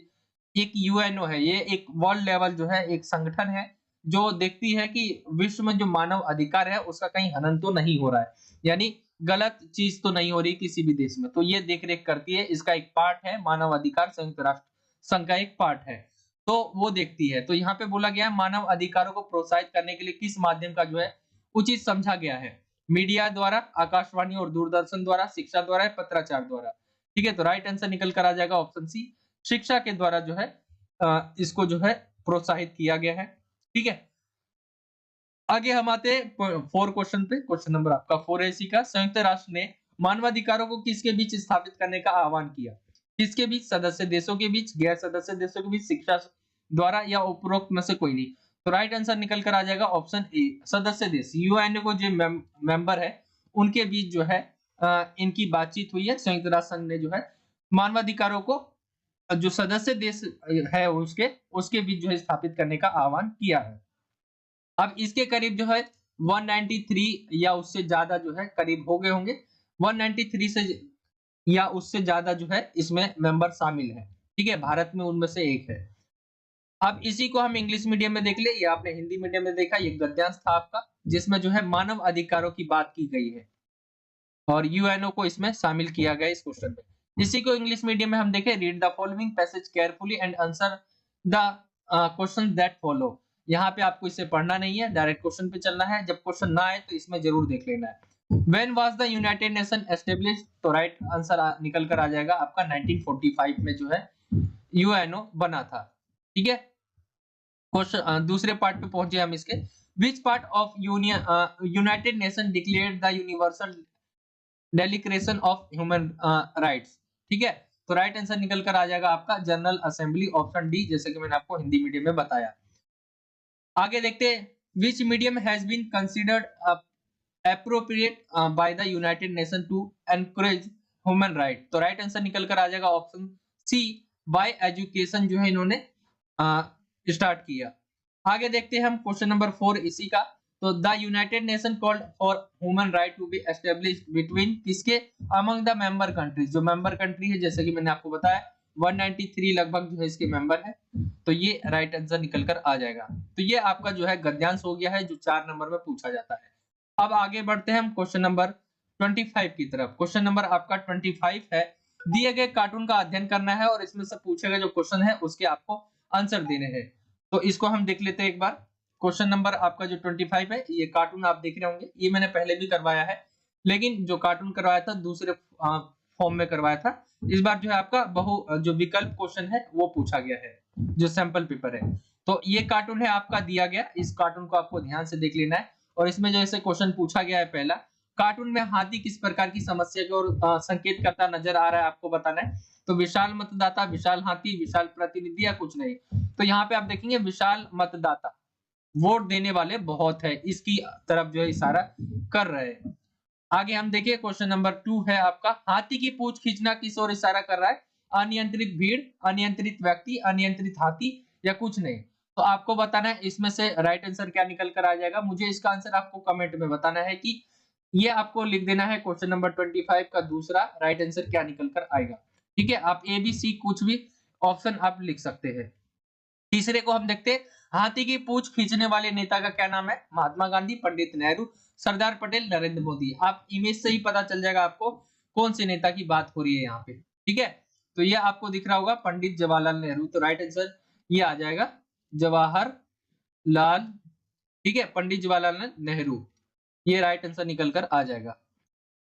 एक यूएनओ है, ये एक वर्ल्ड लेवल जो है एक संगठन है जो देखती है कि विश्व में जो मानव अधिकार है उसका कहीं हनन तो नहीं हो रहा है, यानी गलत चीज तो नहीं हो रही किसी भी देश में, तो ये देख रेख करती है। इसका एक पार्ट है मानव अधिकार, संयुक्त राष्ट्र संघ का एक पार्ट है, तो वो देखती है। तो यहाँ पे बोला गया है मानव अधिकारों को प्रोत्साहित करने के लिए किस माध्यम का जो है उचित समझा गया है? मीडिया द्वारा, आकाशवाणी और दूरदर्शन द्वारा, शिक्षा द्वारा, पत्राचार द्वारा। ठीक है, तो राइट आंसर निकल कर आ जाएगा ऑप्शन सी, शिक्षा के द्वारा जो है इसको जो है प्रोत्साहित किया गया है। ठीक है, आगे हम आते हैं 4 क्वेश्चन पे। क्वेश्चन नंबर आपका 4 है इसी का। संयुक्त राष्ट्र ने मानवाधिकारों को किसके बीच स्थापित करने का आह्वान किया? किसके बीच? सदस्य देशों के बीच, गैर सदस्य देशों के बीच, शिक्षा द्वारा या उपरोक्त में से कोई नहीं। तो राइट आंसर निकल कर आ जाएगा ऑप्शन ए, सदस्य देश। यूएनओ को जो मेंबर है उनके बीच जो है इनकी बातचीत हुई है। संयुक्त राष्ट्र संघ ने जो है मानवाधिकारों को जो सदस्य देश है उसके बीच जो है स्थापित करने का आह्वान किया है। अब इसके करीब जो है 193 या उससे ज्यादा जो है करीब हो गए होंगे, 193 से या उससे ज्यादा जो है इसमें मेंबर शामिल है। ठीक है, भारत में उनमें से एक है। अब इसी को हम इंग्लिश मीडियम में देख ले, या आपने हिंदी मीडियम में देखा, ये गद्यांश था आपका जिसमें जो है मानव अधिकारों की बात की गई है और यूएनओ को इसमें शामिल किया गया इस क्वेश्चन में। इसी को इंग्लिश मीडियम में हम देखें, read the following passage carefully and answer the question that follow. यहाँ पे आपको इसे पढ़ना नहीं है, डायरेक्ट क्वेश्चन पे चलना है। जब क्वेश्चन ना आए तो इसमें जरूर देख लेना है। When was the United Nation established? तो राइट आंसर निकल कर आ जाएगा आपका 1945 में जो है यूएनओ बना था। ठीक है, क्वेश्चन दूसरे पार्ट पे पहुंचे हम इसके। Which part of United Nation declared the universal declaration of human rights? ठीक है, तो राइट आंसर निकल कर आ जाएगा आपका जनरल असेंबली, ऑप्शन डी, जैसे कि मैंने आपको हिंदी मीडियम में बताया। आगे देखते हैं, which medium has been considered appropriate by the United Nation to encourage human right? तो राइट आंसर निकल कर आ जाएगा ऑप्शन सी, बाय एजुकेशन जो है इन्होंने स्टार्ट किया। आगे देखते हैं हम क्वेश्चन नंबर 4 इसी का। तो the United nation called for human right to be established between किसके? Among the member countries. जो मेंबर कंट्री है, जैसे कि मैंने आपको बताया 193 लगभग जो है इसके मेंबर है, तो ये राइट आंसर निकल कर आ जाएगा। तो ये आपका जो है गद्यांश हो गया है जो 4 नंबर में पूछा जाता है। अब आगे बढ़ते हैं हम क्वेश्चन नंबर 25 की तरफ। क्वेश्चन नंबर आपका 25 है, दिए गए कार्टून का अध्ययन करना है और इसमें से पूछे गए जो क्वेश्चन है उसके आपको आंसर देने हैं। तो इसको हम देख लेते हैं एक बार। क्वेश्चन नंबर आपका जो 25 है, ये कार्टून आप देख रहे होंगे, ये मैंने पहले भी करवाया है, लेकिन जो कार्टून करवाया था दूसरे फॉर्म में करवाया था। इस बार जो है आपका जो विकल्प क्वेश्चन है वो पूछा गया है, जो सैंपल पेपर है। तो ये कार्टून है आपका दिया गया, इस कार्टून को आपको ध्यान से देख लेना है। और इसमें जैसे क्वेश्चन पूछा गया है पहला, कार्टून में हाथी किस प्रकार की समस्या की ओर संकेत करता नजर आ रहा है, आपको बताना है। तो विशाल मतदाता, विशाल हाथी, विशाल प्रतिनिधि या कुछ नहीं। तो यहाँ पे आप देखेंगे विशाल मतदाता, वोट देने वाले बहुत है, इसकी तरफ जो है इशारा कर रहे हैं। आगे हम देखिए क्वेश्चन नंबर 2 है आपका, हाथी की पूंछ खींचना किस ओर इशारा कर रहा है? अनियंत्रित भीड़, अनियंत्रित व्यक्ति, अनियंत्रित हाथी या कुछ नहीं। तो आपको बताना है इसमें से राइट आंसर क्या निकल कर आ जाएगा। मुझे इसका आंसर आपको कमेंट में बताना है कि ये आपको लिख देना है क्वेश्चन नंबर 25 का दूसरा राइट आंसर क्या निकल कर आएगा। ठीक है, आप ए बी सी कुछ भी ऑप्शन आप लिख सकते हैं। तीसरे को हम देखते हैं, हाथी की पूंछ खींचने वाले नेता का क्या नाम है? महात्मा गांधी, पंडित नेहरू, सरदार पटेल, नरेंद्र मोदी। आप इमेज से ही पता चल जाएगा आपको कौन से नेता की बात हो रही है यहाँ पे। ठीक है, तो ये आपको दिख रहा होगा पंडित जवाहरलाल नेहरू। तो राइट आंसर ये आ जाएगा जवाहरलाल, ठीक है, पंडित जवाहरलाल नेहरू, ये राइट आंसर निकल कर आ जाएगा।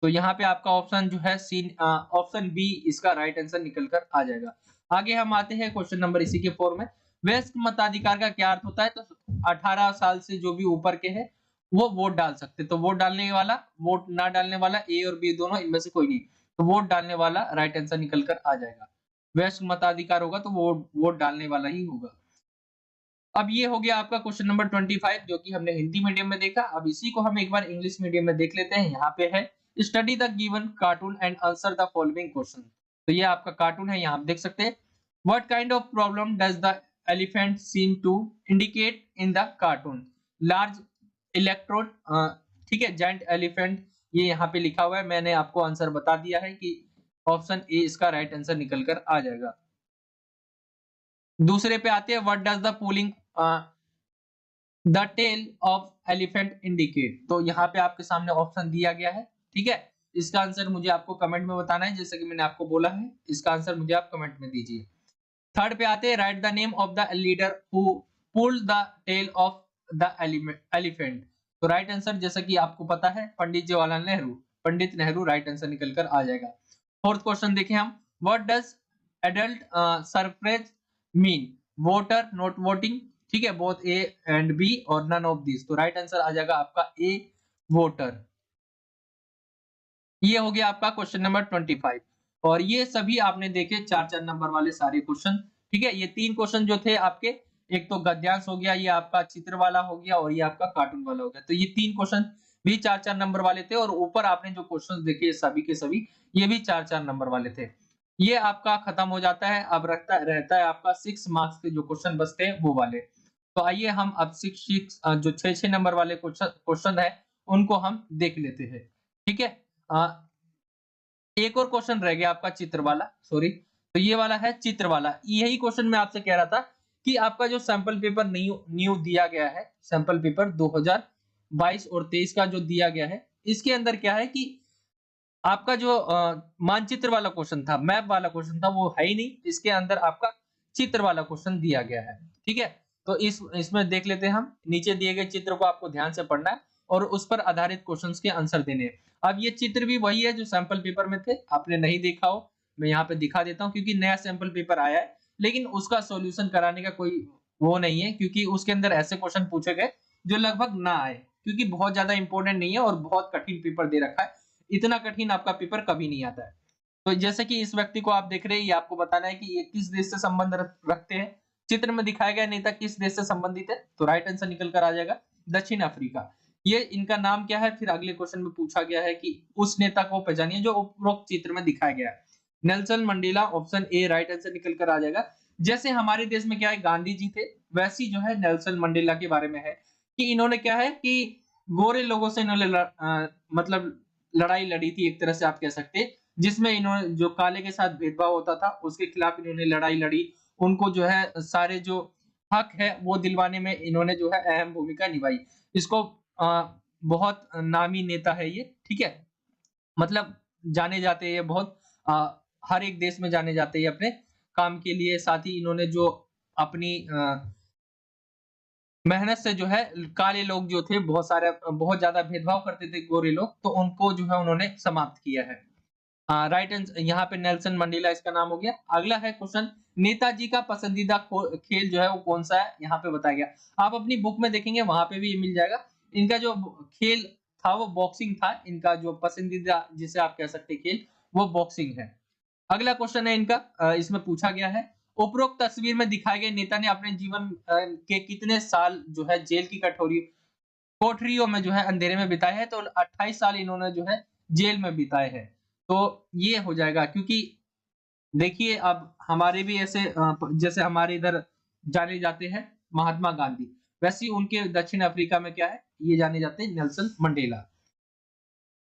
तो यहाँ पे आपका ऑप्शन जो है सी, ऑप्शन बी इसका राइट आंसर निकल कर आ जाएगा। आगे हम आते हैं क्वेश्चन नंबर इसी के 4 में, वयस्क मताधिकार का क्या अर्थ होता है? तो 18 साल से जो भी ऊपर के हैं वो वोट डाल सकते हैं। तो वोट डालने वाला, वोट ना डालने वाला, ए और बी दोनों, इनमें से कोई नहीं। तो वोट डालने वाला राइट आंसर निकल कर आ जाएगा। वयस्क मताधिकार होगा तो वोट डालने वाला ही होगा। अब ये हो गया आपका क्वेश्चन नंबर 25 जो कि हमने हिंदी मीडियम में देखा। अब इसी को हम एक बार इंग्लिश मीडियम में देख लेते हैं। यहाँ पे है, study the given cartoon and answer the following question. तो ये आपका कार्टून है, यहाँ आप देख सकते हैं। What kind of problem does the elephant seem to indicate in the cartoon? Large electrode, ठीक है, जायंट एलिफेंट, ये यहाँ पे लिखा हुआ है। मैंने आपको आंसर बता दिया है कि ऑप्शन ए इसका राइट आंसर निकल कर आ जाएगा। दूसरे पे आते हैं, what does the pulling the tail of elephant indicate? तो यहाँ पे आपके सामने ऑप्शन दिया गया है। ठीक है, इसका आंसर मुझे आपको कमेंट में बताना है, जैसे कि मैंने आपको बोला है, इसका आंसर मुझे आप कमेंट में दीजिए। थर्ड पे आते हैं, write the name of the leader who pulled the tail of the elephant. तो राइट आंसर जैसा कि आपको पता है पंडित जवाहरलाल नेहरू, पंडित नेहरू राइट आंसर निकल कर आ जाएगा। फोर्थ क्वेश्चन देखें हम, what does adult suffrage mean? Voter, not voting, ठीक है, बोथ ए एंड बी और नन ऑफ दिस। तो राइट आंसर आ जाएगा आपका ए, वोटर। ये हो गया आपका क्वेश्चन नंबर 25 और ये सभी आपने देखे 4-4 नंबर वाले सारे क्वेश्चन। ठीक है, ये 3 क्वेश्चन जो थे आपके, एक तो गद्यांश हो गया, ये आपका चित्र वाला हो गया और ये आपका कार्टून वाला हो गया। तो ये 3 क्वेश्चन भी 4-4 नंबर वाले थे और ऊपर आपने जो क्वेश्चंस देखे सभी के सभी ये भी 4-4 नंबर वाले थे। ये आपका खत्म हो जाता है, अब रहता है आपका 6 मार्क्स के जो क्वेश्चन बचते हैं वो वाले। तो आइए हम अब 6 जो 6-6 नंबर वाले क्वेश्चन है उनको हम देख लेते हैं। ठीक है? एक और क्वेश्चन रह गया आपका चित्र वाला, सॉरी। तो ये वाला है चित्र वाला। यही क्वेश्चन मैं आपसे कह रहा था कि आपका जो सैंपल पेपर न्यू न्यू दिया गया है, सैंपल पेपर 2022 और 23 का जो दिया गया है, इसके अंदर क्या है कि आपका जो मानचित्र वाला क्वेश्चन था, मैप वाला क्वेश्चन था, वो है ही नहीं। इसके अंदर आपका चित्र वाला क्वेश्चन दिया गया है। ठीक है? तो इसमें देख लेते हैं हम। नीचे दिए गए चित्र को आपको ध्यान से पढ़ना है और उस पर आधारित क्वेश्चंस के आंसर देने हैं। अब ये चित्र भी वही है जो सैंपल पेपर में थे, आपने नहीं देखा हो, मैं यहाँ पे दिखा देता हूँ क्योंकि नया सैंपल पेपर आया है, लेकिन उसका सॉल्यूशन कराने का कोई वो नहीं है क्योंकि उसके अंदर ऐसे क्वेश्चन पूछे गए जो लगभग ना आए, क्योंकि बहुत ज्यादा इंपॉर्टेंट नहीं है और बहुत कठिन पेपर दे रखा है। इतना कठिन आपका पेपर कभी नहीं आता है। तो जैसे कि इस व्यक्ति को आप देख रहे हैं, ये आपको बताना है कि ये किस देश से संबंध रखते हैं। चित्र में दिखाया गया नेता किस देश से संबंधित है, तो राइट आंसर निकल कर आ जाएगा दक्षिण अफ्रीका। ये इनका नाम क्या है, फिर अगले क्वेश्चन में पूछा गया है कि उस नेता को पहचानिए जो उपरोक्त चित्र में दिखाया गया है। Nelson Mandela, option A right answer निकल कर आ जाएगा। जैसे हमारे देश में क्या है गांधी जी थे, वैसी जो है नेल्सन मंडेला के बारे में है कि इन्होंने क्या है कि गोरे लोगों से इन्होंने मतलब लड़ाई लड़ी थी, एक तरह से आप कह सकते हैं, जिसमें इन्होंने जो काले के साथ भेदभाव होता था उसके खिलाफ इन्होंने लड़ाई लड़ी। उनको जो है सारे जो हक है वो दिलवाने में इन्होंने जो है अहम भूमिका निभाई। इसको बहुत नामी नेता है ये। ठीक है? मतलब जाने जाते हैं ये बहुत, हर एक देश में जाने जाते हैं अपने काम के लिए। साथ ही इन्होंने जो अपनी मेहनत से जो है काले लोग जो थे बहुत ज्यादा भेदभाव करते थे गोरे लोग, तो उनको जो है उन्होंने समाप्त किया है। राइट आंसर यहाँ पे नेल्सन मंडेला इसका नाम हो गया। अगला है क्वेश्चन, नेताजी का पसंदीदा खेल जो है वो कौन सा है, यहाँ पे बताया गया। आप अपनी बुक में देखेंगे वहां पे भी ये मिल जाएगा। इनका जो खेल था वो बॉक्सिंग था, इनका जो पसंदीदा जिसे आप कह सकते खेल वो बॉक्सिंग है। अगला क्वेश्चन है इनका, इसमें पूछा गया है उपरोक्त तस्वीर में दिखाए गए नेता ने अपने जीवन के कितने साल जो है जेल की कोठरियों में जो है अंधेरे में बिताए हैं, तो 28 साल इन्होंने जो है जेल में बिताए हैं। तो ये हो जाएगा क्योंकि देखिए अब हमारे भी ऐसे जैसे हमारे इधर जाने जाते हैं महात्मा गांधी, वैसे ही उनके दक्षिण अफ्रीका में क्या है ये जाने जाते हैं नेल्सन मंडेला।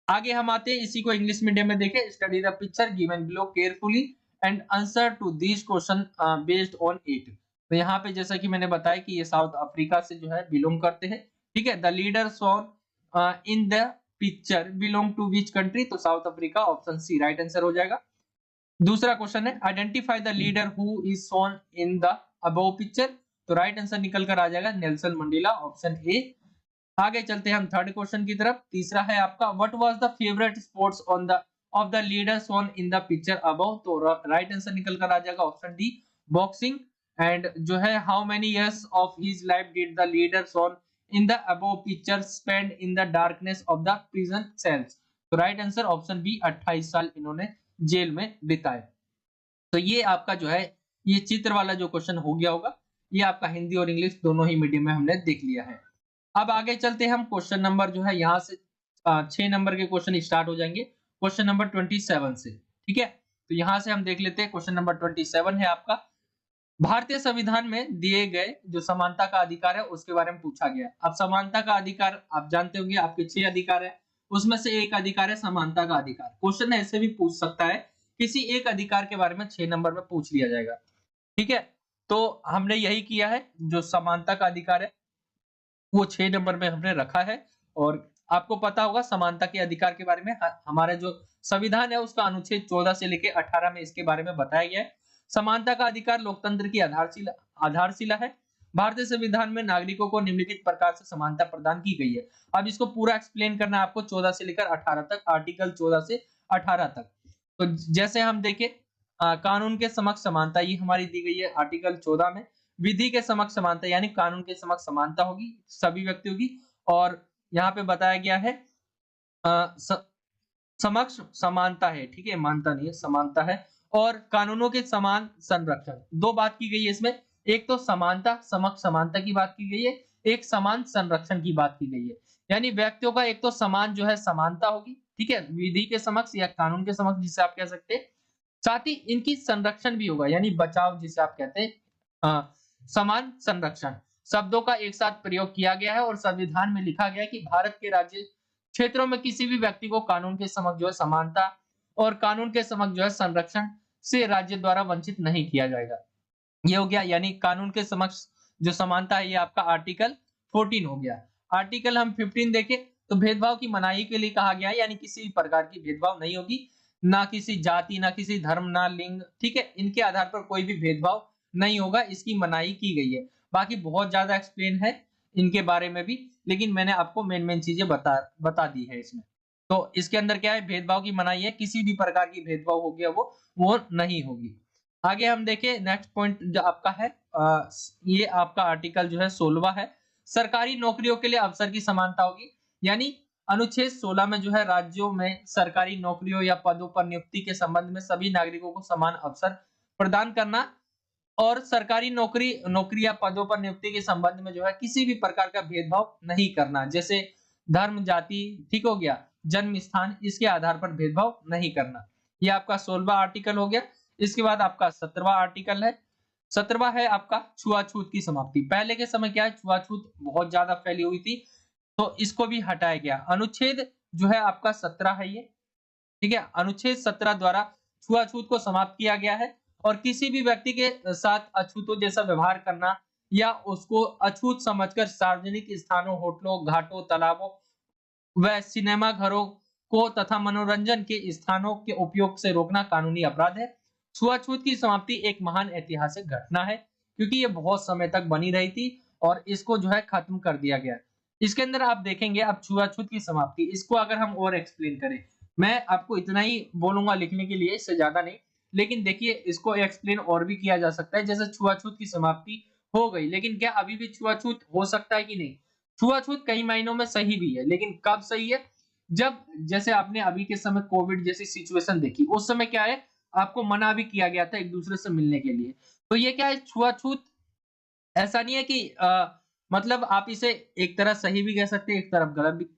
आगे हम आते हैं, इसी को इंग्लिश मीडियम में देखें। Study the picture given below carefully and answer to this question based on it. तो यहाँ पे जैसा कि मैंने बताया कि ये साउथ अफ्रीका से जो है बिलोंग करते हैं। ठीक है? The leader shown in the picture belong to which country, तो South Africa, option C right answer हो जाएगा। दूसरा क्वेश्चन है identify the leader who is shown in the above picture, तो राइट आंसर निकल कर आ जाएगा नेल्सन मंडेला, ऑप्शन ए। आगे चलते हैं हम थर्ड क्वेश्चन की तरफ। तीसरा है आपका what was the favourite sports on the of the leader shown in the picture above, तो राइट आंसर निकल कर आ जाएगा ऑप्शन डी बॉक्सिंग। एंड जो है how many years of his life did the leader shown in the above picture spend in the darkness of the prison cells, तो right answer option B 28 साल इन्होंने jail में बिताए। तो ये आपका जो है ये चित्र वाला जो क्वेश्चन हो गया होगा, ये आपका हिंदी और इंग्लिश दोनों ही मीडियम में हमने देख लिया है। अब आगे चलते हैं हम क्वेश्चन नंबर जो है यहाँ से 6 नंबर के क्वेश्चन स्टार्ट हो जाएंगे क्वेश्चन नंबर 27 से। ठीक है? तो यहाँ से हम देख लेते हैं क्वेश्चन नंबर 27 है आपका, भारतीय संविधान में दिए गए जो समानता का अधिकार है उसके बारे में पूछा गया। अब समानता का अधिकार आप जानते होंगे, आपके 6 अधिकार है, उसमें से एक अधिकार है समानता का अधिकार। क्वेश्चन ऐसे भी पूछ सकता है, किसी एक अधिकार के बारे में 6 नंबर में पूछ लिया जाएगा। ठीक है? तो हमने यही किया है, जो समानता का अधिकार है वो 6 नंबर में हमने रखा है। और आपको पता होगा समानता के अधिकार के बारे में हमारा जो संविधान है उसका अनुच्छेद 14 से लेकर 18 में इसके बारे में बताया गया है। समानता का अधिकार लोकतंत्र की आधारशिला है। भारतीय संविधान में नागरिकों को निम्नलिखित प्रकार से समानता प्रदान की गई है। अब इसको पूरा एक्सप्लेन करना है आपको 14 से लेकर 18 तक, आर्टिकल 14 से 18 तक। तो जैसे हम देखें कानून के समक्ष समानता ये हमारी दी गई है आर्टिकल 14 में। विधि के समक्ष समानता यानी कानून के समक्ष समानता होगी सभी व्यक्तियों की। और यहाँ पे बताया गया है समक्ष समानता है, ठीक है, मानता नहीं है, समानता है। और कानूनों के समान संरक्षण, दो बात की गई है इसमें, एक तो समानता समक्ष समानता की बात की गई है, एक समान संरक्षण की बात की गई है। यानी व्यक्तियों का एक तो समान जो है समानता होगी, ठीक है, विधि के समक्ष या कानून के समक्ष जिसे आप कह सकते हैं। साथ ही इनकी संरक्षण भी होगा, यानी बचाव जिसे आप कहते हैं। समान संरक्षण शब्दों का एक साथ प्रयोग किया गया है और संविधान में लिखा गया है कि भारत के राज्य क्षेत्रों में किसी भी व्यक्ति को कानून के समक्ष जो है समानता और कानून के समक्ष जो है संरक्षण से राज्य द्वारा वंचित नहीं किया जाएगा। ये हो गया, यानी कानून के समक्ष जो समानता है, ये आपका आर्टिकल 14 हो गया। आर्टिकल हम 15 देखें तो भेदभाव की मनाही के लिए कहा गया है, यानी किसी भी प्रकार की भेदभाव नहीं होगी, ना किसी जाति, ना किसी धर्म, ना लिंग, ठीक है, इनके आधार पर कोई भी भेदभाव नहीं होगा, इसकी मनाही की गई है। बाकी बहुत ज्यादा एक्सप्लेन है इनके बारे में भी, लेकिन मैंने आपको मेन मेन चीजें बता दी है इसमें। तो इसके अंदर क्या है, भेदभाव की मनाही है, किसी भी प्रकार की भेदभाव हो गया वो नहीं होगी। आगे हम देखें, नेक्स्ट पॉइंट जो आपका है, ये आपका आर्टिकल जो है 16वां है। सरकारी नौकरियों के लिए अवसर की समानता होगी, यानी अनुच्छेद 16 में जो है राज्यों में सरकारी नौकरियों या पदों पर नियुक्ति के संबंध में सभी नागरिकों को समान अवसर प्रदान करना और सरकारी नौकरी या पदों पर नियुक्ति के संबंध में जो है किसी भी प्रकार का भेदभाव नहीं करना, जैसे धर्म, जाति, ठीक हो गया, जन्म स्थान, इसके आधार पर भेदभाव नहीं करना। ये आपका 16वां आर्टिकल हो गया। इसके बाद आपका 17वां आर्टिकल है। 17वां है आपका छुआछूत की समाप्ति। पहले के समय क्या है, छुआछूत बहुत ज्यादा फैली हुई थी, तो इसको भी हटाया गया। अनुच्छेद जो है आपका 17 है ये, ठीक है, अनुच्छेद 17 द्वारा छुआछूत को समाप्त किया गया है और किसी भी व्यक्ति के साथ अछूतों जैसा व्यवहार करना या उसको अछूत समझकर सार्वजनिक स्थानों, होटलों, घाटों, तालाबों व सिनेमा घरों को तथा मनोरंजन के स्थानों के उपयोग से रोकना कानूनी अपराध है। छुआछूत की समाप्ति एक महान ऐतिहासिक घटना है, क्योंकि ये बहुत समय तक बनी रही थी और इसको जो है खत्म कर दिया गया। इसके अंदर आप देखेंगे, अब छुआछूत की समाप्ति, इसको अगर हम और एक्सप्लेन करें, मैं आपको इतना ही बोलूंगा लिखने के लिए, इससे ज्यादा नहीं। लेकिन देखिए, इसको एक्सप्लेन और भी किया जा सकता है। जैसे छुआछूत की समाप्ति हो गई, लेकिन क्या अभी भी छुआछूत हो सकता है कि नहीं? छुआछूत कई मायनों में सही भी है, लेकिन कब सही है? जब जैसे आपने अभी के समय कोविड जैसी सिचुएशन देखी, उस समय क्या है, आपको मना भी किया गया था एक दूसरे से मिलने के लिए। तो ये क्या है, छुआछूत ऐसा नहीं है कि मतलब आप इसे एक तरह सही भी कह सकते हैं, एक तरफ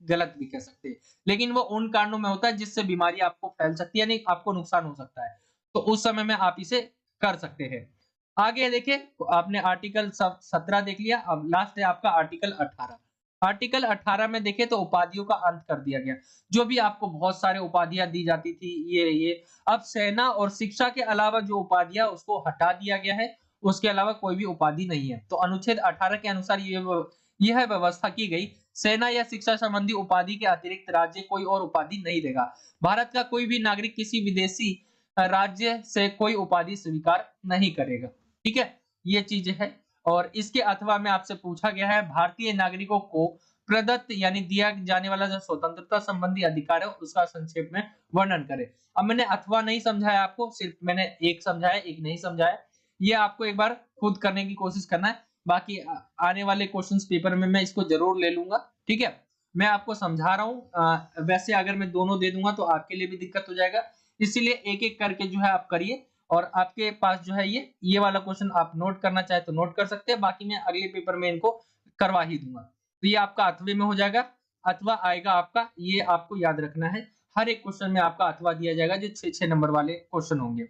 गलत भी कह सकते हैं। लेकिन वो उन कारणों में होता है जिससे बीमारी आपको फैल सकती है, यानी आपको नुकसान हो सकता है। तो उस समय में आप इसे कर सकते हैं। आगे देखिए, आपने आर्टिकल 17 देख लिया, अब लास्ट है आपका आर्टिकल 18। आर्टिकल 18 में देखें तो उपाधियों का अंत कर दिया गया। जो भी आपको बहुत सारे उपाधियां दी जाती थी, ये अब सेना और शिक्षा के अलावा जो उपाधियां, उसको हटा दिया गया है। उसके अलावा कोई भी उपाधि नहीं है। तो अनुच्छेद 18 के अनुसार यह व्यवस्था की गई, सेना या शिक्षा संबंधी उपाधि के अतिरिक्त राज्य कोई और उपाधि नहीं देगा। भारत का कोई भी नागरिक किसी विदेशी राज्य से कोई उपाधि स्वीकार नहीं करेगा। ठीक है, ये चीज है। और इसके अथवा में आपसे पूछा गया है, भारतीय नागरिकों को प्रदत्त यानी दिया जाने वाला जो स्वतंत्रता संबंधी अधिकार है, उसका संक्षेप में वर्णन करें। अब मैंने अथवा नहीं समझाया आपको, सिर्फ मैंने एक समझाया, एक नहीं समझाया। ये आपको एक बार खुद करने की कोशिश करना है। बाकी आने वाले क्वेश्चंस पेपर में मैं इसको जरूर ले लूंगा। ठीक है, मैं आपको समझा रहा हूँ। वैसे अगर मैं दोनों दे दूंगा तो आपके लिए भी दिक्कत हो जाएगा, इसीलिए एक एक करके जो है आप करिए। और आपके पास जो है ये वाला क्वेश्चन आप नोट करना चाहे तो नोट कर सकते हैं, बाकी मैं अगले पेपर में इनको करवा ही दूंगा। तो ये आपका अथवे में हो जाएगा, अथवा आएगा आपका, ये आपको याद रखना है। हर एक क्वेश्चन में आपका अथवा दिया जाएगा, जो 6-6 नंबर वाले क्वेश्चन होंगे।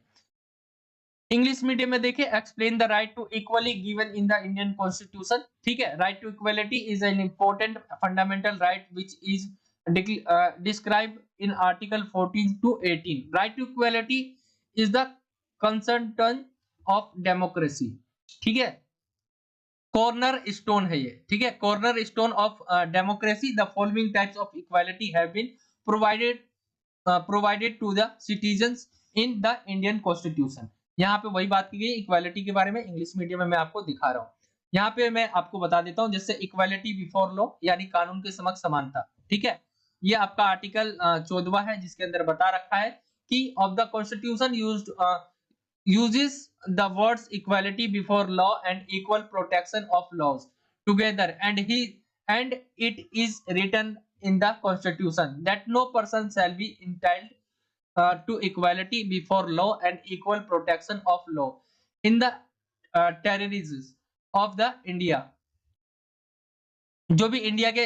इंग्लिश मीडियम में देखें, explain the right to equally given in the Indian constitution. ठीक है, right to equality is an important fundamental right which is describe in article 14 to 18। Right to equality is the concern of democracy. ठीक है, corner stone है ये। ठीक है, corner stone of democracy. The following types of equality have been provided to the citizens in the Indian constitution. यहाँ पे वही बात की गई इक्वालिटी के बारे में, इंग्लिश मीडियम में मैं आपको दिखा रहा हूँ। यहाँ पे मैं आपको बता देता हूँ, जैसे इक्वालिटी बिफोर लॉ, यानी कानून के समक्ष समानता। ठीक है, ये आपका आर्टिकल 14वां है, जिसके अंदर बता रखा है कि of the constitution uses the words equality before law and equal protection of laws together, and it is written in the constitution that no person shall be entitled to equality before law and equal protection of law in the territories of the India, जो भी India के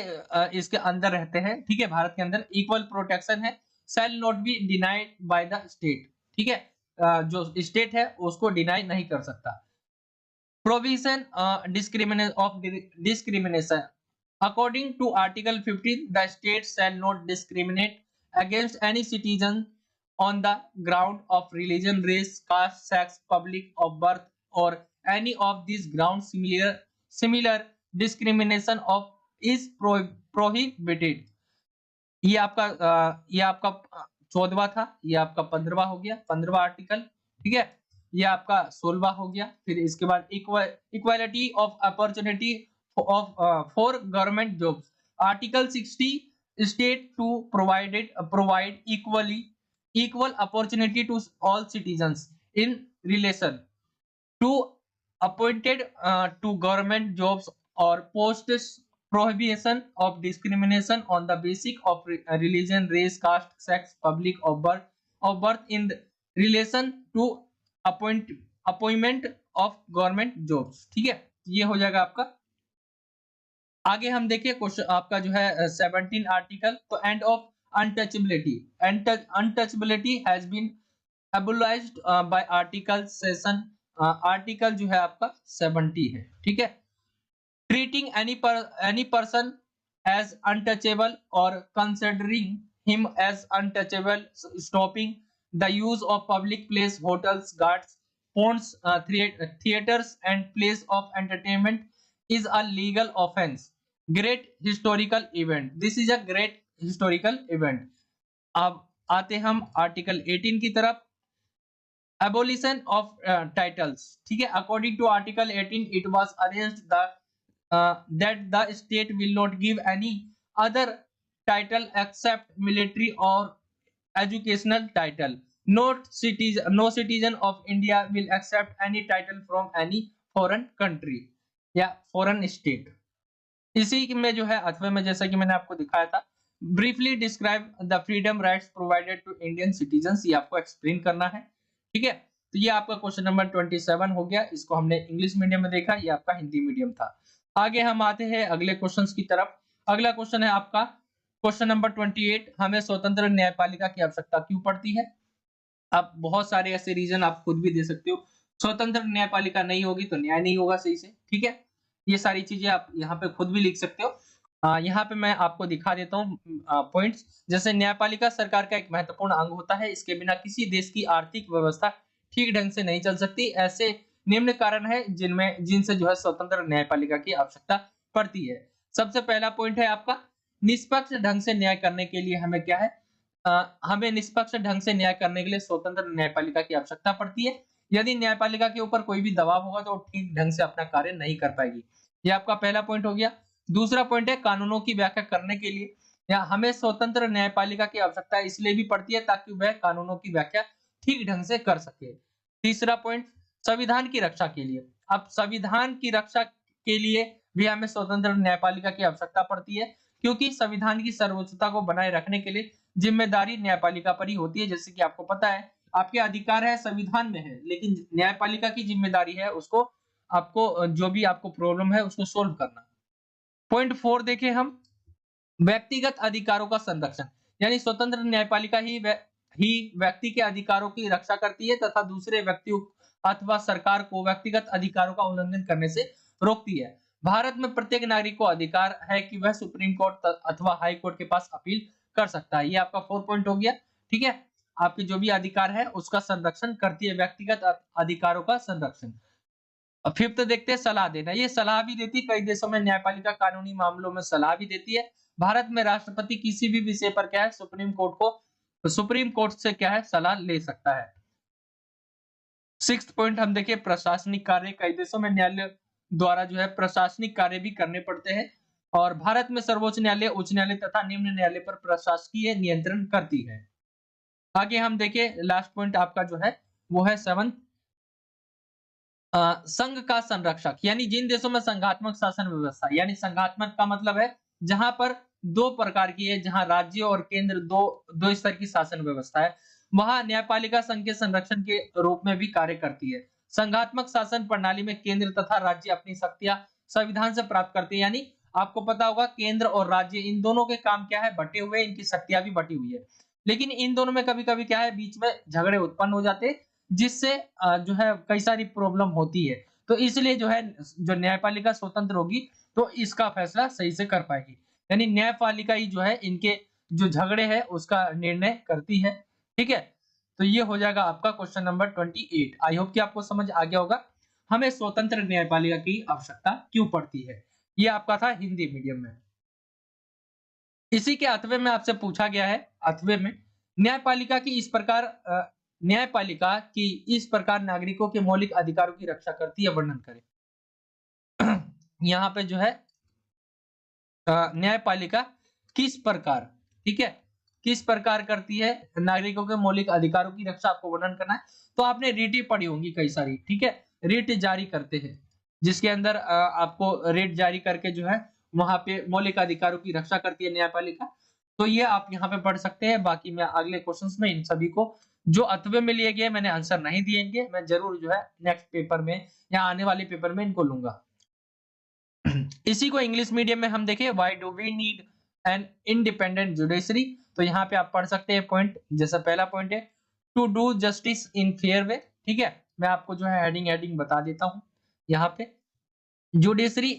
इसके अंदर रहते हैं, ठीक है, भारत के अंदर इक्वल प्रोटेक्शन है, shall not be denied by the state, ठीक है, जो स्टेट है उसको डिनाई नहीं कर सकता। Provision discrimination according to article 15 the state shall not discriminate against any citizen on the ground of religion, race, caste, sex, public of birth or any of these grounds. Similar discrimination of is prohibited. ये आपका 14वां था, ये आपका 15वां हो गया, 15वां article, ठीक है, ये आपका 16वां हो गया। फिर इसके बाद equality of opportunity of for government jobs, article 60 state to provide equal opportunity to all citizens in relation to appointed to government jobs or posts, prohibition of discrimination on the basis of religion, race, caste, sex, public of birth in relation to appointment of government jobs, ठीक है, ये हो जाएगा आपका। आगे हम देखिए question आपका जो है 17 आर्टिकल, तो end of untouchability, untouchability has been abolished by article session, article जो है आपका 70 है, ठीक है। Treating any person as untouchable or considering him as untouchable, stopping the use of public place, hotels, guards, ponds, theaters and place of entertainment is a legal offense. Great historical event, this is a great historical event। अब आते हम article 18 की तरफ, abolition of titles, ठीक है, according to article 18 it was arranged that the state will not give any other title except military or educational title. No citizen of India will accept any title from any foreign country या foreign state। इसी में जो है अथवा में, जैसा कि मैंने आपको दिखाया था, briefly describe the freedom rights provided to Indian citizens, ये आपको एक्सप्लेन करना है, ठीक है। तो ये आपका क्वेश्चन नंबर 27 हो गया, इसको हमने इंग्लिश मीडियम में देखा, ये आपका हिंदी मीडियम था। आगे हम आते हैं अगले क्वेश्चंस की तरफ। अगला क्वेश्चन है आपका क्वेश्चन नंबर 28, हमें स्वतंत्र न्यायपालिका की आवश्यकता क्यों पड़ती है। आप बहुत सारे ऐसे रीजन आप खुद भी दे सकते हो, स्वतंत्र न्यायपालिका नहीं होगी तो न्याय नहीं होगा सही से, ठीक है, ये सारी चीजें आप यहाँ पे खुद भी लिख सकते हो। यहाँ पे मैं आपको दिखा देता हूँ पॉइंट्स। जैसे न्यायपालिका सरकार का एक महत्वपूर्ण अंग होता है, इसके बिना किसी देश की आर्थिक व्यवस्था ठीक ढंग से नहीं चल सकती। ऐसे निम्न कारण है जिनसे जो है स्वतंत्र न्यायपालिका की आवश्यकता पड़ती है। सबसे पहला पॉइंट है आपका, निष्पक्ष ढंग से न्याय करने के लिए हमें क्या है, हमें निष्पक्ष ढंग से न्याय करने के लिए स्वतंत्र न्यायपालिका की आवश्यकता पड़ती है। यदि न्यायपालिका के ऊपर कोई भी दबाव होगा तो ठीक ढंग से अपना कार्य नहीं कर पाएगी। ये आपका पहला पॉइंट हो गया। दूसरा पॉइंट है, कानूनों की व्याख्या करने के लिए या हमें स्वतंत्र न्यायपालिका की आवश्यकता इसलिए भी पड़ती है ताकि वह कानूनों की व्याख्या ठीक ढंग से कर सके। तीसरा पॉइंट, संविधान की रक्षा के लिए। अब संविधान की रक्षा के लिए भी हमें स्वतंत्र न्यायपालिका की आवश्यकता पड़ती है, क्योंकि संविधान की सर्वोच्चता को बनाए रखने के लिए जिम्मेदारी न्यायपालिका पर ही होती है। जैसे कि आपको पता है, आपके अधिकार है संविधान में है, लेकिन न्यायपालिका की जिम्मेदारी है उसको, आपको जो भी आपको प्रॉब्लम है उसको सोल्व करना। पॉइंट 4 देखें हम, व्यक्तिगत अधिकारों का संरक्षण, यानी स्वतंत्र न्यायपालिका ही व्यक्ति के अधिकारों की रक्षा करती है तथा दूसरे व्यक्तियों अथवा सरकार को व्यक्तिगत अधिकारों का उल्लंघन करने से रोकती है। भारत में प्रत्येक नागरिक को अधिकार है कि वह सुप्रीम कोर्ट अथवा हाई कोर्ट के पास अपील कर सकता है। ये आपका 4 पॉइंट हो गया, ठीक है, आपके जो भी अधिकार है उसका संरक्षण करती है, व्यक्तिगत अधिकारों का संरक्षण। फिफ्थ देखते हैं, सलाह देना। ये सलाह भी देती है, कई देशों में न्यायपालिका कानूनी मामलों में सलाह भी देती है। भारत में राष्ट्रपति किसी भी विषय पर क्या है, सुप्रीम कोर्ट से क्या है, सलाह ले सकता है। सिक्स्थ पॉइंट हम देखिए, प्रशासनिक कार्य। कई देशों में न्यायालय द्वारा जो है प्रशासनिक कार्य भी करने पड़ते हैं, और भारत में सर्वोच्च न्यायालय, उच्च न्यायालय तथा निम्न न्यायालय पर प्रशासकीय नियंत्रण करती है। आगे हम देखिए, लास्ट पॉइंट आपका जो है वो है 7, संघ का संरक्षक, यानी जिन देशों में संघात्मक शासन व्यवस्था, यानी संघात्मक का मतलब है जहां पर दो प्रकार की है, जहां राज्य और केंद्र दो स्तर की शासन व्यवस्था है, वहां न्यायपालिका संघ के संरक्षण के रूप में भी कार्य करती है। संघात्मक शासन प्रणाली में केंद्र तथा राज्य अपनी शक्तियां संविधान से प्राप्त करते हैं, यानी आपको पता होगा केंद्र और राज्य इन दोनों के काम क्या है, बटे हुए, इनकी शक्तियां भी बटी हुई है। लेकिन इन दोनों में कभी-कभी क्या है, बीच में झगड़े उत्पन्न हो जाते हैं, जिससे जो है कई सारी प्रॉब्लम होती है। तो इसलिए जो है जो न्यायपालिका स्वतंत्र होगी तो इसका फैसला सही से कर पाएगी। यानी न्यायपालिका ही जो है इनके जो झगड़े हैं उसका निर्णय करती है। ठीक है? तो ये हो जाएगा आपका क्वेश्चन नंबर 28। आई होप कि आपको समझ आ गया होगा हमें स्वतंत्र न्यायपालिका की आवश्यकता क्यों पड़ती है। ये आपका था हिंदी मीडियम में। इसी के अथवे में आपसे पूछा गया है, अथवे में न्यायपालिका की इस प्रकार नागरिकों के मौलिक अधिकारों की रक्षा करती है, वर्णन करें। यहाँ पे जो है न्यायपालिका किस प्रकार, ठीक है, किस प्रकार करती है नागरिकों के मौलिक अधिकारों की रक्षा, आपको वर्णन करना है। तो आपने रीटें पढ़ी होंगी कई सारी, ठीक है, रीट जारी करते हैं जिसके अंदर आपको रीट जारी करके जो है वहां पे मौलिक अधिकारों की रक्षा करती है न्यायपालिका। तो ये आप यहाँ पे पढ़ सकते हैं। बाकी मैं अगले क्वेश्चंस में इन सभी को जो अथवे में लिए गए मैंने आंसर नहीं दिएंगे, मैं जरूर जो है नेक्स्ट पेपर में या आने वाले पेपर में इनको लूंगा। इसी को इंग्लिश मीडियम में हम देखें, why do we need an independent judiciary. तो यहाँ पे आप पढ़ सकते हैं पॉइंट, जैसा पहला पॉइंट है to do justice in fair way. ठीक है, मैं आपको जो है हेडिंग बता देता हूँ यहाँ पे, judiciary